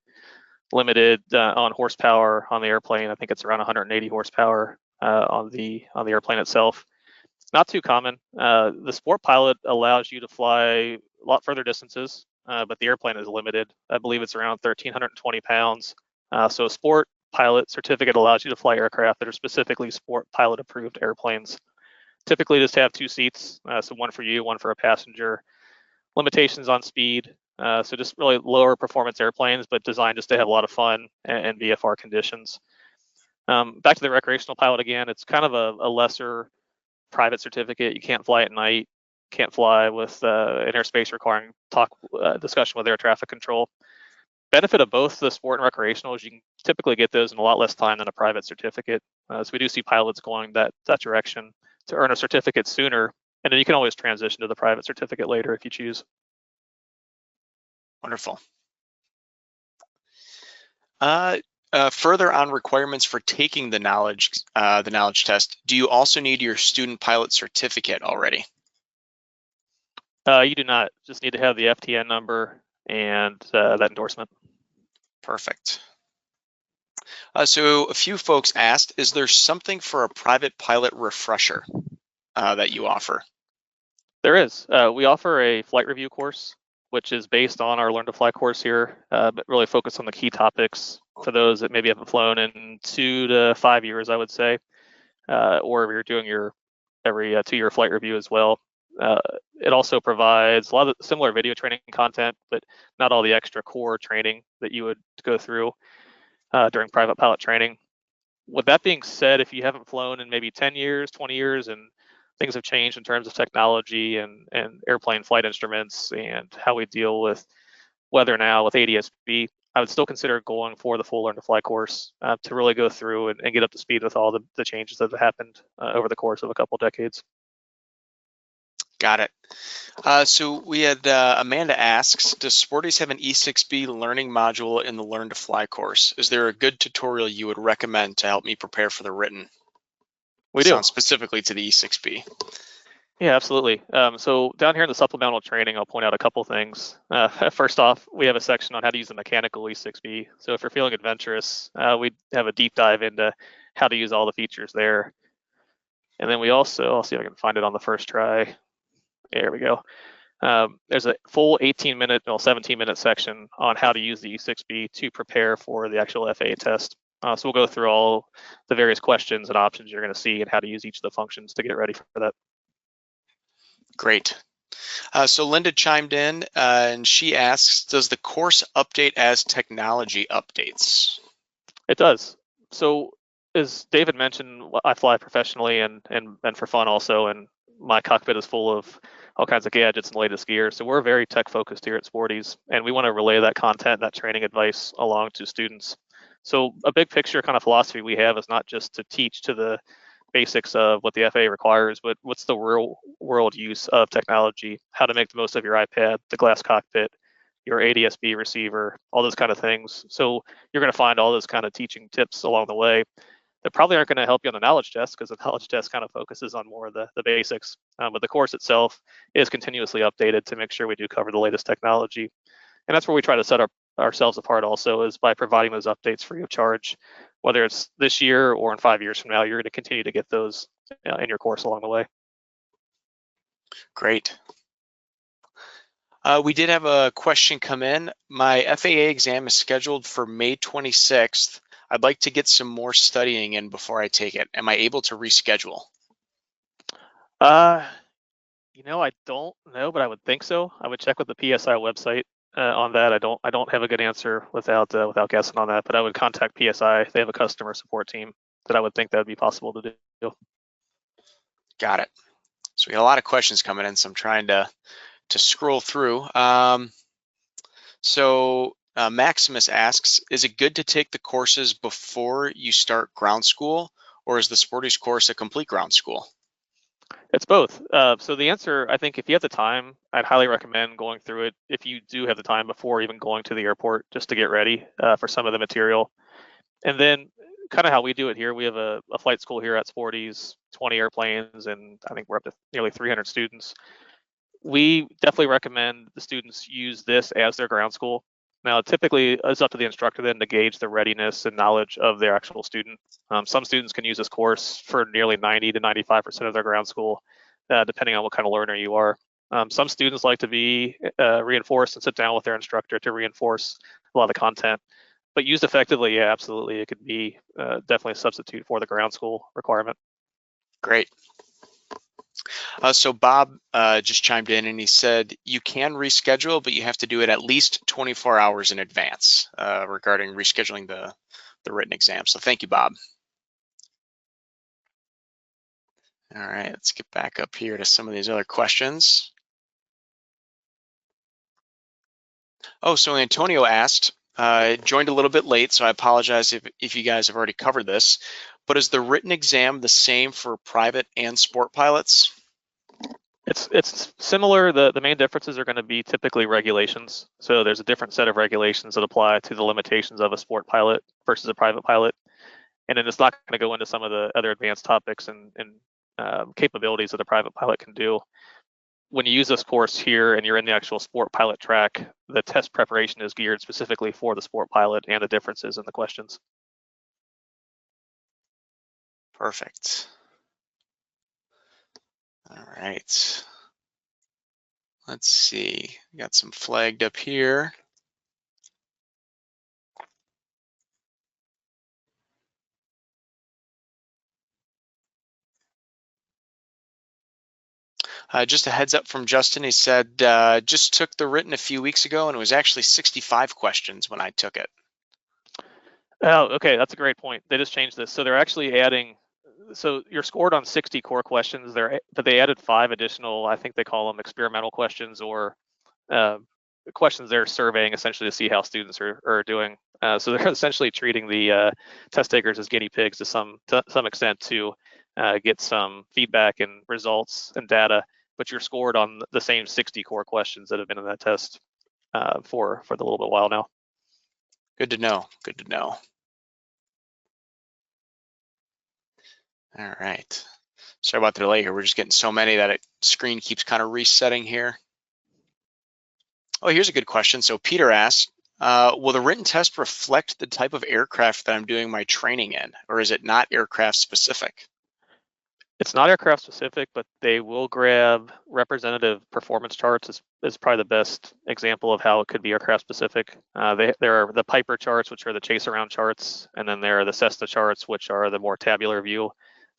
Limited on horsepower on the airplane. I think it's around 180 horsepower on the airplane itself. Not too common. The sport pilot allows you to fly a lot further distances, but the airplane is limited. I believe it's around 1,320 pounds So a sport pilot certificate allows you to fly aircraft that are specifically sport pilot approved airplanes. Typically just have 2 seats, so one for you, one for a passenger. Limitations on speed, so just really lower performance airplanes, but designed just to have a lot of fun and VFR conditions. Back to the recreational pilot again, it's kind of a lesser private certificate. You can't fly at night, can't fly with an airspace requiring discussion with air traffic control. Benefit of both the sport and recreational is you can typically get those in a lot less time than a private certificate. So we do see pilots going that direction to earn a certificate sooner, and then you can always transition to the private certificate later if you choose. Wonderful. Further on requirements for taking the knowledge test, do you also need your student pilot certificate already? You do not. Just need to have the FTN number and that endorsement. Perfect. So a few folks asked, is there something for a private pilot refresher that you offer? There is. We offer a flight review course, which is based on our Learn to Fly course here, but really focused on the key topics for those that maybe haven't flown in 2 to 5 years, I would say, or if you're doing your every 2-year flight review as well. It also provides a lot of similar video training content, but not all the extra core training that you would go through during private pilot training. With that being said, if you haven't flown in maybe 10 years, 20 years, and things have changed in terms of technology and airplane flight instruments and how we deal with weather now with ADS-B, I would still consider going for the full Learn to Fly course to really go through and get up to speed with all the changes that have happened over the course of a couple decades. Got it. So we had Amanda asks, does Sporties have an E6B learning module in the Learn to Fly course? Is there a good tutorial you would recommend to help me prepare for the written? We do. Sounds specifically to the E6B. Yeah, absolutely. So down here in the supplemental training, I'll point out a couple things. First off, we have a section on how to use the mechanical E6B. So if you're feeling adventurous, we have a deep dive into how to use all the features there. And then we also, I'll see if I can find it on the first try. There we go. There's a full 18-minute, 17-minute section on how to use the E6B to prepare for the actual FAA test. So we'll go through all the various questions and options you're going to see and how to use each of the functions to get ready for that. Great. So Linda chimed in and she asks, does the course update as technology updates? It does. So as David mentioned, I fly professionally and for fun also, and my cockpit is full of all kinds of gadgets and latest gear. So we're very tech focused here at Sporties, and we want to relay that content, that training advice along to students. So a big picture kind of philosophy we have is not just to teach to the basics of what the FAA requires, but what's the real world use of technology, how to make the most of your iPad, the glass cockpit, your ADS-B receiver, all those kind of things. So you're going to find all those kind of teaching tips along the way that probably aren't going to help you on the knowledge test, because the knowledge test kind of focuses on more of the basics. But the course itself is continuously updated to make sure we do cover the latest technology. And that's where we try to set ourselves apart also, is by providing those updates free of charge. Whether it's this year or in 5 years from now, you're going to continue to get those in your course along the way. Great. We did have a question come in. My FAA exam is scheduled for May 26th. I'd like to get some more studying in before I take it. Am I able to reschedule? I don't know, but I would think so. I would check with the PSI website on that. I don't have a good answer without guessing on that, but I would contact PSI. They have a customer support team that I would think that would be possible to do. Got it. So we got a lot of questions coming in, so I'm trying to scroll through. Maximus asks, is it good to take the courses before you start ground school, or is the Sporties course a complete ground school? It's both. So the answer, I think if you have the time, I'd highly recommend going through it if you do have the time before even going to the airport, just to get ready for some of the material. And then kind of how we do it here, we have a flight school here at Sporties, 20 airplanes, and I think we're up to nearly 300 students. We definitely recommend the students use this as their ground school. Now, typically, it's up to the instructor then to gauge the readiness and knowledge of their actual student. Some students can use this course for nearly 90 to 95% of their ground school, depending on what kind of learner you are. Some students like to be reinforced and sit down with their instructor to reinforce a lot of the content. But used effectively, yeah, absolutely, it could be definitely a substitute for the ground school requirement. Great. So Bob just chimed in and he said, you can reschedule, but you have to do it at least 24 hours in advance regarding rescheduling the written exam. So thank you, Bob. All right, let's get back up here to some of these other questions. Oh, so Antonio asked, joined a little bit late, so I apologize if you guys have already covered this, but is the written exam the same for private and sport pilots? It's similar. The main differences are going to be typically regulations. So there's a different set of regulations that apply to the limitations of a sport pilot versus a private pilot. And then it's not going to go into some of the other advanced topics and capabilities that a private pilot can do. When you use this course here and you're in the actual sport pilot track, the test preparation is geared specifically for the sport pilot and the differences in the questions. Perfect. All right. Let's see. Got some flagged up here. Just a heads up from Justin. He said, just took the written a few weeks ago and it was actually 65 questions when I took it. Oh, okay, that's a great point. They just changed this. So they're actually adding, so you're scored on 60 core questions there, but they added 5 additional, I think they call them experimental questions or questions they're surveying essentially to see how students are doing. So they're essentially treating the test takers as guinea pigs to some extent to get some feedback and results and data, but you're scored on the same 60 core questions that have been in that test for the little bit while now. Good to know. Good to know. All right. Sorry about the delay here. We're just getting so many that screen keeps kind of resetting here. Oh, here's a good question. So Peter asked, will the written test reflect the type of aircraft that I'm doing my training in, or is it not aircraft specific? It's not aircraft specific, but they will grab representative performance charts is probably the best example of how it could be aircraft specific. There are the Piper charts, which are the chase around charts, and then there are the Cessna charts, which are the more tabular view.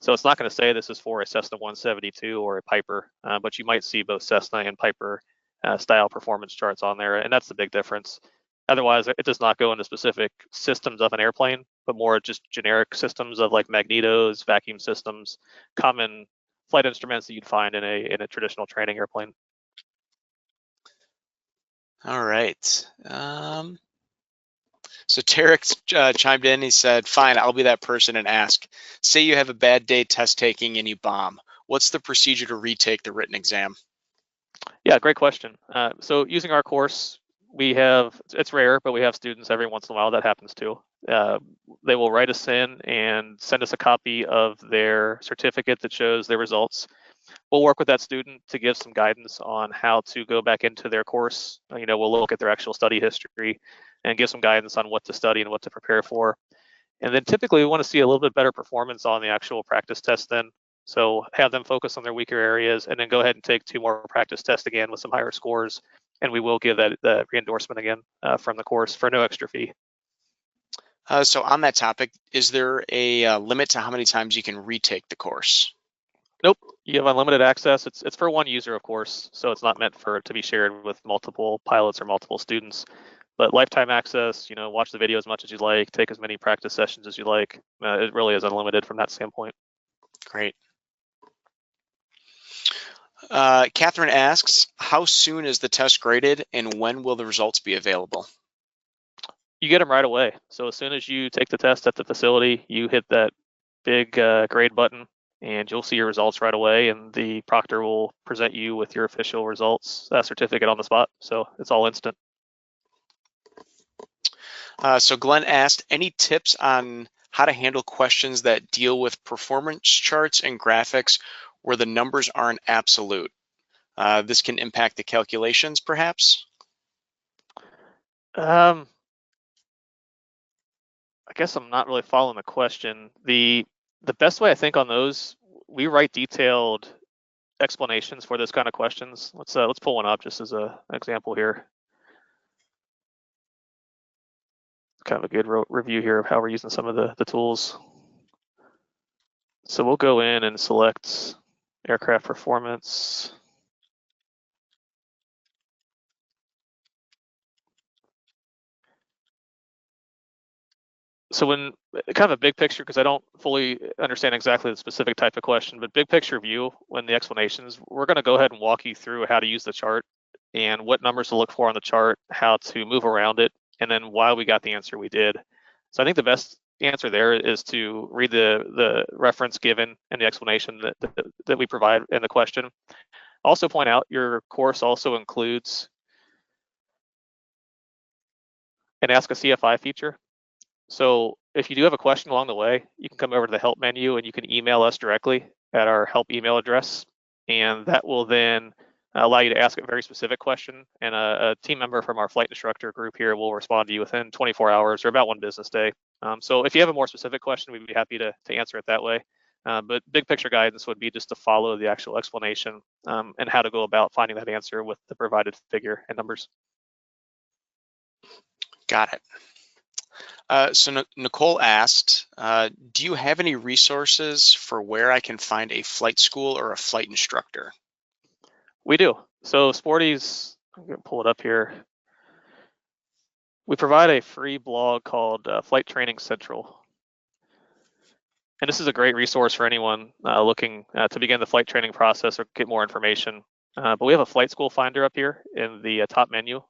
So it's not going to say this is for a Cessna 172 or a Piper, but you might see both Cessna and Piper style performance charts on there, and that's the big difference. Otherwise, it does not go into specific systems of an airplane, but more just generic systems of like magnetos, vacuum systems, common flight instruments that you'd find in a traditional training airplane. All right. So Tarek chimed in. He said, fine, I'll be that person and ask, say you have a bad day test taking and you bomb. What's the procedure to retake the written exam? Yeah, great question. So using our course, it's rare, but we have students every once in a while that happens to. They will write us in and send us a copy of their certificate that shows their results. We'll work with that student to give some guidance on how to go back into their course. We'll look at their actual study history and give some guidance on what to study and what to prepare for. And then typically we want to see a little bit better performance on the actual practice test then. So have them focus on their weaker areas and then go ahead and take 2 more practice tests again with some higher scores. And we will give that re-endorsement again from the course for no extra fee. So on that topic, is there a limit to how many times you can retake the course? Nope, you have unlimited access. It's for one user, of course, so it's not meant to be shared with multiple pilots or multiple students. But lifetime access, watch the video as much as you like, take as many practice sessions as you like. It really is unlimited from that standpoint. Great. Catherine asks, how soon is the test graded and when will the results be available? You get them right away. So as soon as you take the test at the facility, you hit that big grade button and you'll see your results right away, and the proctor will present you with your official results certificate on the spot. So it's all instant. So Glenn asked, any tips on how to handle questions that deal with performance charts and graphics where the numbers aren't absolute? This can impact the calculations, perhaps? I guess I'm not really following the question. The best way I think on those, we write detailed explanations for this kind of questions. Let's pull one up just as an example here. kind of a good review here of how we're using some of the tools. So we'll go in and select aircraft performance. So when kind of a big picture, because I don't fully understand exactly the specific type of question, but big picture view, when the explanations, we're going to go ahead and walk you through how to use the chart and what numbers to look for on the chart, how to move around it, and then why we got the answer we did. So I think the best answer there is to read the reference given and the explanation that we provide in the question. Also point out your course also includes an Ask a CFI feature. So if you do have a question along the way, you can come over to the help menu and you can email us directly at our help email address. And that will then allow you to ask a very specific question. And a team member from our flight instructor group here will respond to you within 24 hours or about 1 business day. So if you have a more specific question, we'd be happy to answer it that way. But big picture guidance would be just to follow the actual explanation and how to go about finding that answer with the provided figure and numbers. Got it. So Nicole asked, do you have any resources for where I can find a flight school or a flight instructor? We do. So Sporty's, I'm going to pull it up here. We provide a free blog called Flight Training Central. And this is a great resource for anyone looking to begin the flight training process or get more information. But we have a flight school finder up here in the top menu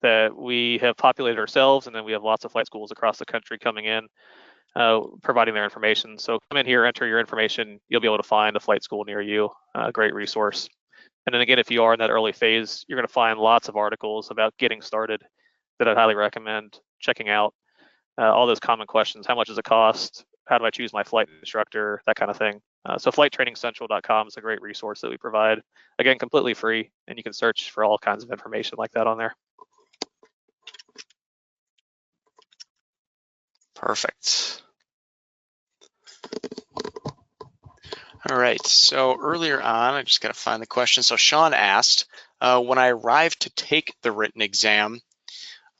that we have populated ourselves, and then we have lots of flight schools across the country coming in, providing their information. So come in here, enter your information, you'll be able to find a flight school near you, a great resource. And then again, if you are in that early phase, you're gonna find lots of articles about getting started that I'd highly recommend checking out. All those common questions, how much does it cost? How do I choose my flight instructor? That kind of thing. So flighttrainingcentral.com is a great resource that we provide. Again, completely free, and you can search for all kinds of information like that on there. Perfect. All right, so earlier on, I just got to find the question. So Sean asked, when I arrive to take the written exam,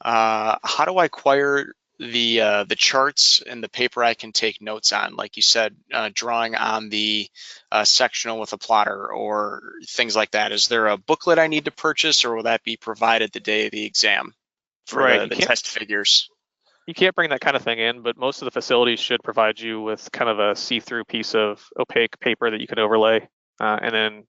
how do I acquire the charts and the paper I can take notes on? Like you said, drawing on the sectional with a plotter or things like that. Is there a booklet I need to purchase, or will that be provided the day of the exam for Right, the test figures? You can't bring that kind of thing in, but most of the facilities should provide you with kind of a see-through piece of opaque paper that you can overlay and then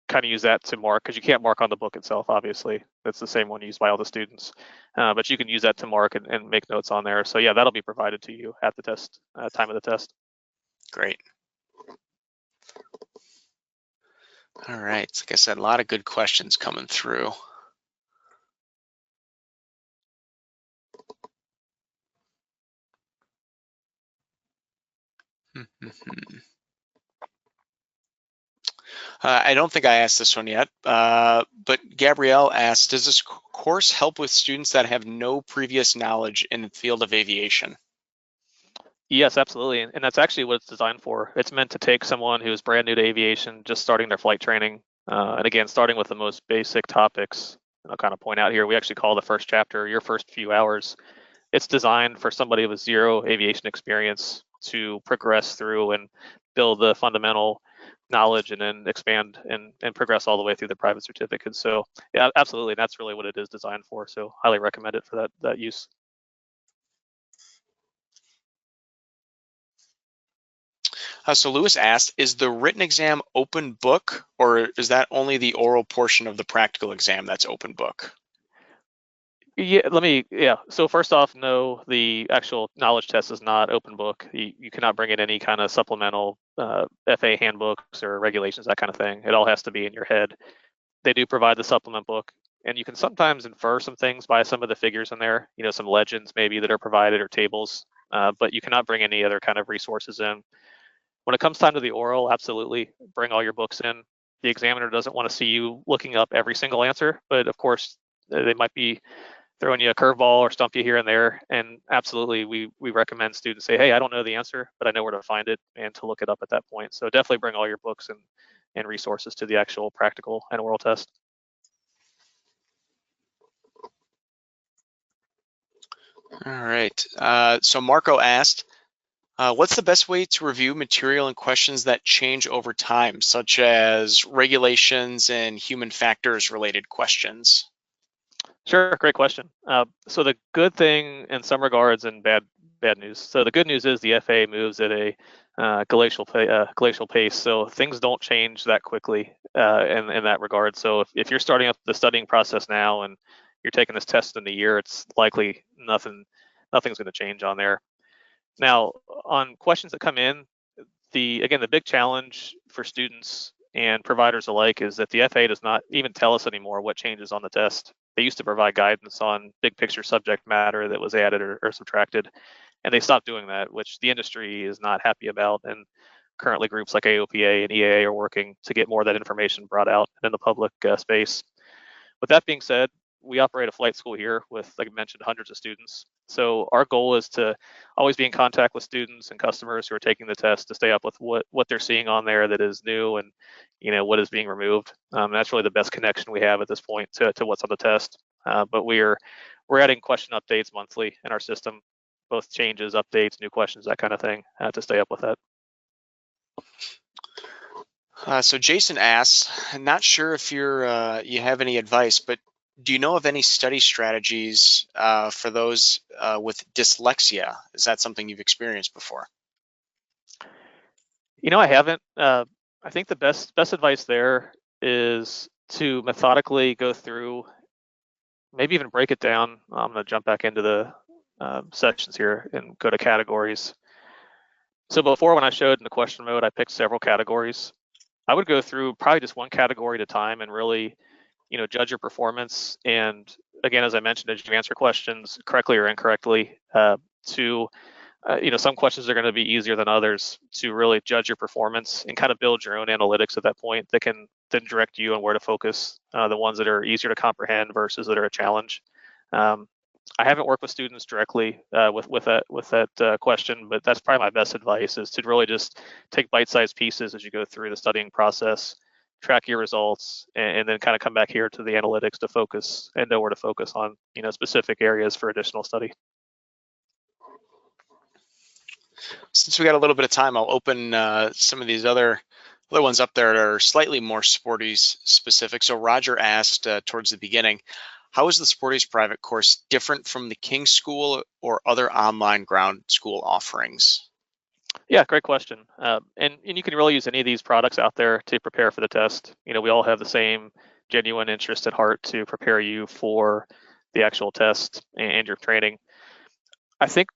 kind of use that to mark, because you can't mark on the book itself, obviously. That's the same one used by all the students. But you can use that to mark and make notes on there. So yeah, that'll be provided to you at the test, time of the test. Great. All right, like I said, a lot of good questions coming through. I don't think I asked this one yet, but Gabrielle asked, does this course help with students that have no previous knowledge in the field of aviation? Yes, absolutely. And that's actually what it's designed for. It's meant to take someone who's brand new to aviation, just starting their flight training. And again, starting with the most basic topics. And I'll kind of point out here, we actually call the first chapter your first few hours. It's designed for somebody with zero aviation experience to progress through and build the fundamental knowledge and then expand and progress all the way through the private certificate. So yeah, absolutely. That's really what it is designed for. So highly recommend it for that use. So Lewis asked, is the written exam open book, or is that only the oral portion of the practical exam that's open book? Yeah, so first off, no, the actual knowledge test is not open book. You cannot bring in any kind of supplemental FAA handbooks or regulations, that kind of thing. It all has to be in your head. They do provide the supplement book, and you can sometimes infer some things by some of the figures in there, some legends maybe that are provided or tables, but you cannot bring any other kind of resources in. When it comes time to the oral, absolutely bring all your books in. The examiner doesn't want to see you looking up every single answer, but of course they might be throwing you a curveball or stump you here and there. And absolutely, we recommend students say, hey, I don't know the answer, but I know where to find it and to look it up at that point. So definitely bring all your books and resources to the actual practical and oral test. All right. So Marco asked, what's the best way to review material and questions that change over time, such as regulations and human factors related questions? Sure, great question. So the good thing in some regards and bad news. So the good news is the FAA moves at a glacial pace, so things don't change that quickly in that regard. So if you're starting up the studying process now and you're taking this test in a year, it's likely nothing's going to change on there. Now, on questions that come in, the big challenge for students and providers alike is that the FAA does not even tell us anymore what changes on the test. They used to provide guidance on big picture subject matter that was added or subtracted, and they stopped doing that, which the industry is not happy about. And currently, groups like AOPA and EAA are working to get more of that information brought out in the public space. With that being said, we operate a flight school here with, like I mentioned, hundreds of students. So our goal is to always be in contact with students and customers who are taking the test to stay up with what they're seeing on there that is new and what is being removed. That's really the best connection we have at this point to what's on the test. But we're adding question updates monthly in our system, both changes, updates, new questions, that kind of thing, to stay up with that. So Jason asks, I'm not sure if you have any advice, but do you know of any study strategies for those with dyslexia? Is that something you've experienced before? I haven't. I think the best advice there is to methodically go through, maybe even break it down. I'm going to jump back into the sections here and go to categories. So before, when I showed in the question mode, I picked several categories. I would go through probably just one category at a time and really, judge your performance. And again, as I mentioned, as you answer questions correctly or incorrectly, some questions are going to be easier than others to really judge your performance and kind of build your own analytics at that point that can then direct you on where to focus, the ones that are easier to comprehend versus that are a challenge. I haven't worked with students directly with that question, but that's probably my best advice, is to really just take bite-sized pieces as you go through the studying process, track your results, and then kind of come back here to the analytics to focus and know where to focus on specific areas for additional study. Since we got a little bit of time, I'll open some of these other ones up there that are slightly more Sporty's specific. So Roger asked towards the beginning, how is the Sporty's private course different from the King School or other online ground school offerings? Yeah, great question. And you can really use any of these products out there to prepare for the test. We all have the same genuine interest at heart to prepare you for the actual test and your training. I think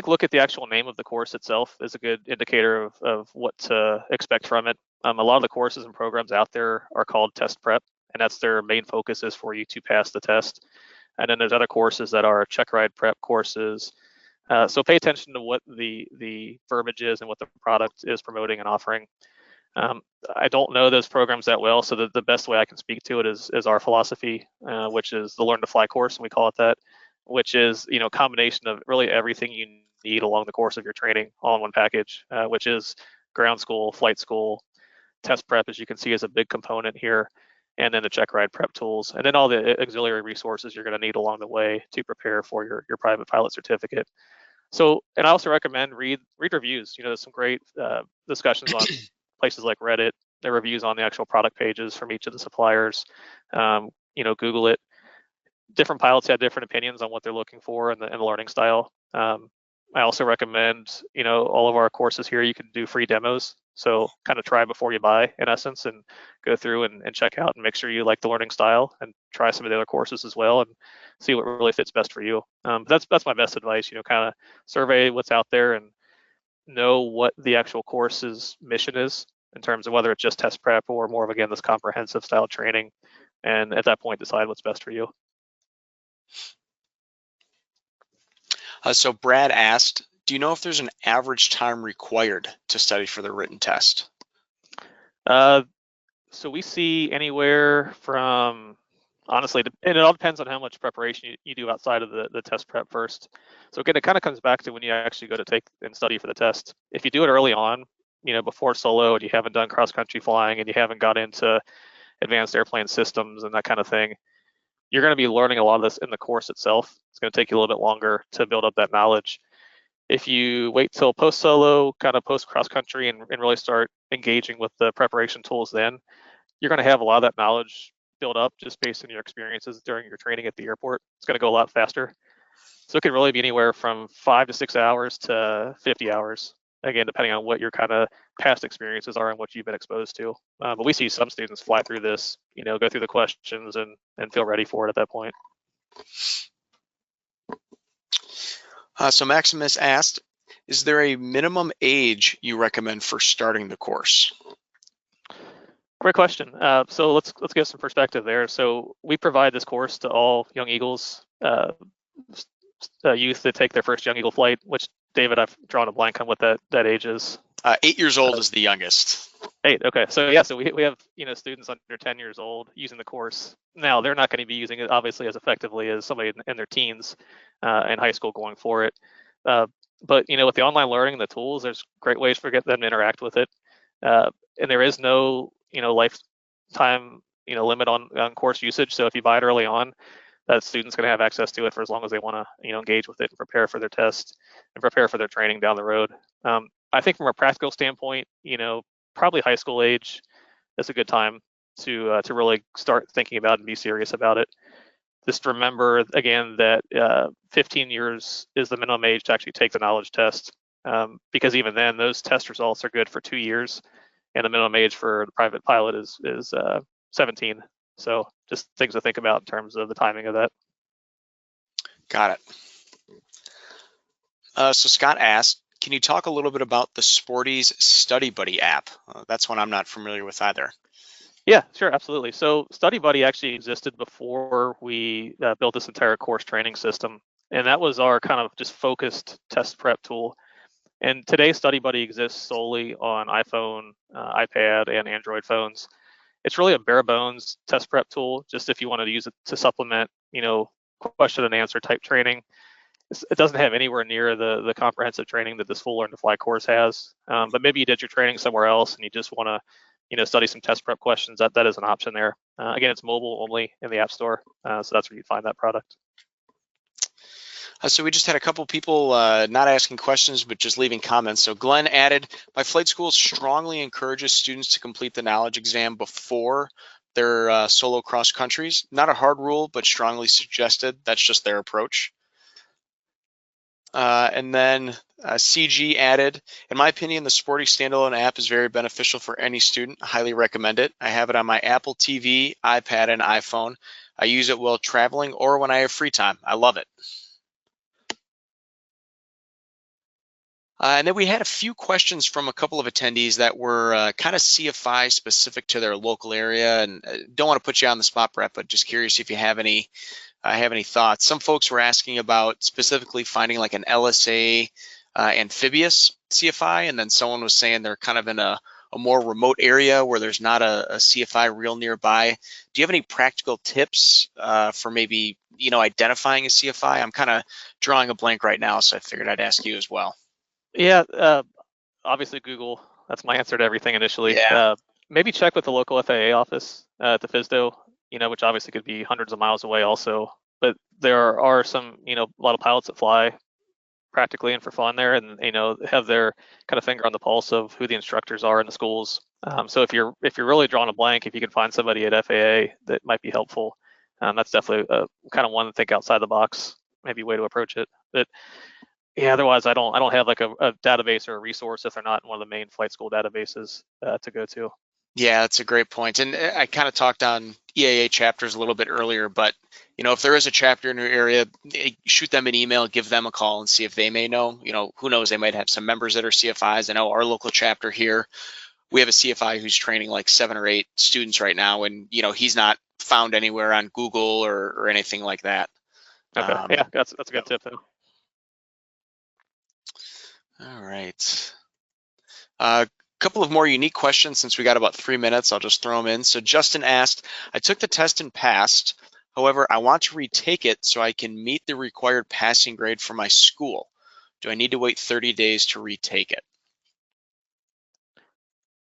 look at the actual name of the course itself is a good indicator of what to expect from it. A lot of the courses and programs out there are called test prep, and that's their main focus, is for you to pass the test. And then there's other courses that are check ride prep courses. So pay attention to what the verbiage is and what the product is promoting and offering. I don't know those programs that well, so the best way I can speak to it is our philosophy, which is the Learn to Fly course, and we call it that, which is a combination of really everything you need along the course of your training, all in one package, which is ground school, flight school, test prep, as you can see, is a big component here, and then the check ride prep tools, and then all the auxiliary resources you're going to need along the way to prepare for your private pilot certificate. So, and I also recommend read reviews. There's some great discussions on places like Reddit, the reviews on the actual product pages from each of the suppliers. Google it. Different pilots have different opinions on what they're looking for in the learning style. I also recommend, all of our courses here, you can do free demos. So kind of try before you buy, in essence, and go through and check out and make sure you like the learning style, and try some of the other courses as well and see what really fits best for you. That's my best advice, kind of survey what's out there and know what the actual course's mission is in terms of whether it's just test prep or more of, again, this comprehensive style training. And at that point, decide what's best for you. So Brad asked, do you know if there's an average time required to study for the written test? So we see anywhere from, honestly, and it all depends on how much preparation you do outside of the test prep first. So again, it kind of comes back to when you actually go to take and study for the test. If you do it early on, before solo, and you haven't done cross-country flying and you haven't got into advanced airplane systems and that kind of thing, you're going to be learning a lot of this in the course itself. It's going to take you a little bit longer to build up that knowledge. If you wait till post solo, kind of post cross country, and really start engaging with the preparation tools, then you're going to have a lot of that knowledge built up just based on your experiences during your training at the airport. It's going to go a lot faster. So it can really be anywhere from 5 to 6 hours to 50 hours, again, depending on what your kind of past experiences are and what you've been exposed to. But we see some students fly through this, go through the questions and feel ready for it at that point. So Maximus asked, is there a minimum age you recommend for starting the course? Great question. So let's give some perspective there. So we provide this course to all young Eagles, youth that take their first Young Eagle flight, which, David, I've drawn a blank on what that age is. 8 years old is the youngest. 8, okay. So yeah, so we have students under 10 years old using the course. Now they're not going to be using it obviously as effectively as somebody in their teens and high school going for it. But with the online learning, the tools, there's great ways for them to interact with it, and there is no lifetime limit on course usage. So if you buy it early on, that student's going to have access to it for as long as they want to engage with it and prepare for their test and prepare for their training down the road. I think from a practical standpoint, probably high school age is a good time to really start thinking about and be serious about it. Just remember again that 15 years is the minimum age to actually take the knowledge test, because even then those test results are good for 2 years, and the minimum age for the private pilot is 17. So just things to think about in terms of the timing of that. Got it. So Scott asked, can you talk a little bit about the Sporty's Study Buddy app? That's one I'm not familiar with either. Yeah, sure, absolutely. So Study Buddy actually existed before we built this entire course training system, and that was our kind of just focused test prep tool. And today, Study Buddy exists solely on iPhone, iPad, and Android phones. It's really a bare bones test prep tool, just if you wanted to use it to supplement, question and answer type training. It doesn't have anywhere near the comprehensive training that this full Learn to Fly course has. But maybe you did your training somewhere else and you just want to, study some test prep questions. That is an option there. Again, it's mobile only in the App Store, so that's where you find that product. So we just had a couple people not asking questions, but just leaving comments. So Glenn added, my flight school strongly encourages students to complete the knowledge exam before their solo cross countries. Not a hard rule, but strongly suggested. That's just their approach. And then CG added, in my opinion, the Sporty standalone app is very beneficial for any student. I highly recommend it. I have it on my Apple TV, iPad, and iPhone. I use it while traveling or when I have free time. I love it. And then we had a few questions from a couple of attendees that were kind of CFI specific to their local area, and don't want to put you on the spot, Brett, but just curious if you have any thoughts. Some folks were asking about specifically finding like an LSA amphibious CFI, and then someone was saying they're kind of in a more remote area where there's not a CFI real nearby. Do you have any practical tips for maybe identifying a CFI? I'm kind of drawing a blank right now, so I figured I'd ask you as well. Yeah, obviously Google. That's my answer to everything initially. Yeah. Maybe check with the local FAA office at the FSDO, which obviously could be hundreds of miles away also. But there are some, a lot of pilots that fly practically and for fun there, and have their kind of finger on the pulse of who the instructors are in the schools. So if you're really drawing a blank, if you can find somebody at FAA that might be helpful, that's definitely kind of one to think outside the box, maybe way to approach it. But yeah, otherwise I don't have like a database or a resource if they're not in one of the main flight school databases to go to. Yeah, that's a great point. And I kind of talked on EAA chapters a little bit earlier, but if there is a chapter in your area, shoot them an email, give them a call and see if they may know. Who knows, they might have some members that are CFIs. I know our local chapter here, we have a CFI who's training like 7 or 8 students right now, and he's not found anywhere on Google or anything like that. Okay, yeah, that's a good tip though. All right. Couple of more unique questions since we got about 3 minutes. I'll just throw them in. So Justin asked, I took the test and passed. However, I want to retake it so I can meet the required passing grade for my school. Do I need to wait 30 days to retake it?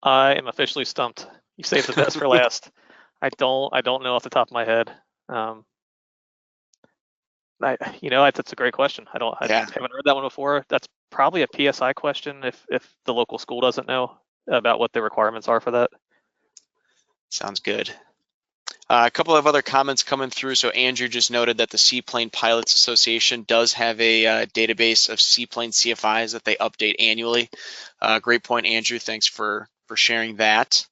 I am officially stumped. You saved the best for last. I don't know off the top of my head. That's a great question. I Yeah, haven't heard that one before. That's probably a PSI question if the local school doesn't know about what the requirements are for that. sounds good. A couple of other comments coming through. So Andrew just noted that the Seaplane Pilots Association does have a database of seaplane CFIs that they update annually. Great point, Andrew. Thanks for sharing that.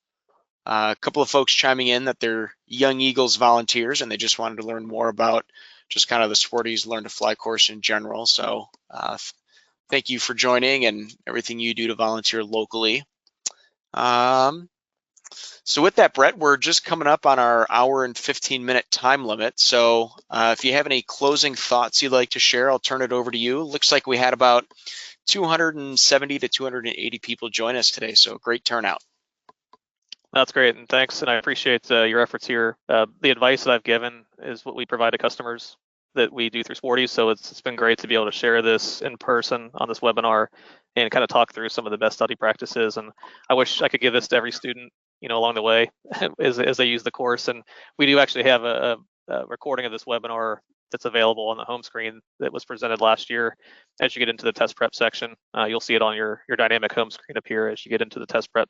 A couple of folks chiming in that they're Young Eagles volunteers and they just wanted to learn more about just kind of the Sporty's Learn to Fly course in general. So thank you for joining and everything you do to volunteer locally. So with that, Brett, we're just coming up on our hour and 15-minute time limit. So if you have any closing thoughts you'd like to share, I'll turn it over to you. Looks like we had about 270 to 280 people join us today. So great turnout. That's great, and thanks, and I appreciate your efforts here. The advice that I've given is what we provide to customers that we do through Sporty, so it's been great to be able to share this in person on this webinar and kind of talk through some of the best study practices. And I wish I could give this to every student, along the way as they use the course. And we do actually have a recording of this webinar that's available on the home screen that was presented last year. As you get into the test prep section, you'll see it on your dynamic home screen up here as you get into the test prep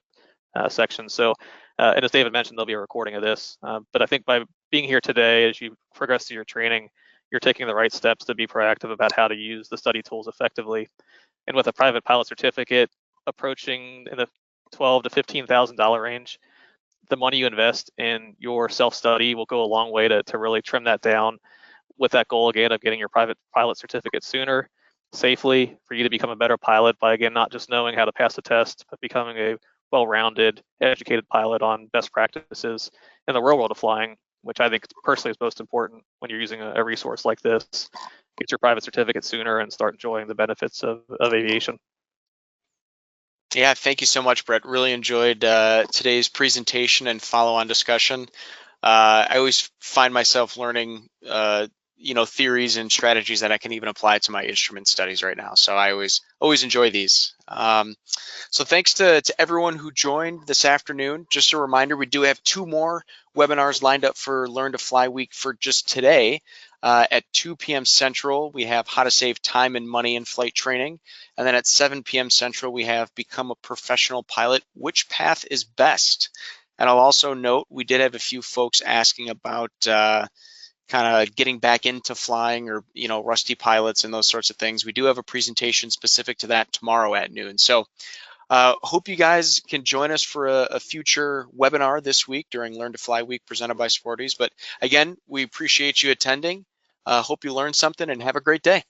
section. So, and as David mentioned, there'll be a recording of this. But I think by being here today, as you progress through your training, you're taking the right steps to be proactive about how to use the study tools effectively. And with a private pilot certificate approaching in the $12,000 to $15,000 range, the money you invest in your self-study will go a long way to really trim that down, with that goal again of getting your private pilot certificate sooner, safely, for you to become a better pilot by, again, not just knowing how to pass the test, but becoming a well-rounded, educated pilot on best practices in the real world of flying, which I think personally is most important when you're using a resource like this. Get your private certificate sooner and start enjoying the benefits of aviation. Yeah, thank you so much, Brett. Really enjoyed today's presentation and follow-on discussion. I always find myself learning theories and strategies that I can even apply to my instrument studies right now. So I always enjoy these. So thanks to everyone who joined this afternoon. Just a reminder, we do have 2 more webinars lined up for Learn to Fly Week for just today. At 2 p.m. Central, we have how to save time and money in flight training. And then at 7 p.m. Central, we have become a professional pilot, which path is best? And I'll also note, we did have a few folks asking about kind of getting back into flying, or rusty pilots and those sorts of things. We do have a presentation specific to that tomorrow at noon. So hope you guys can join us for a future webinar this week during Learn to Fly Week presented by Sporties. But again, we appreciate you attending. Hope you learned something and have a great day.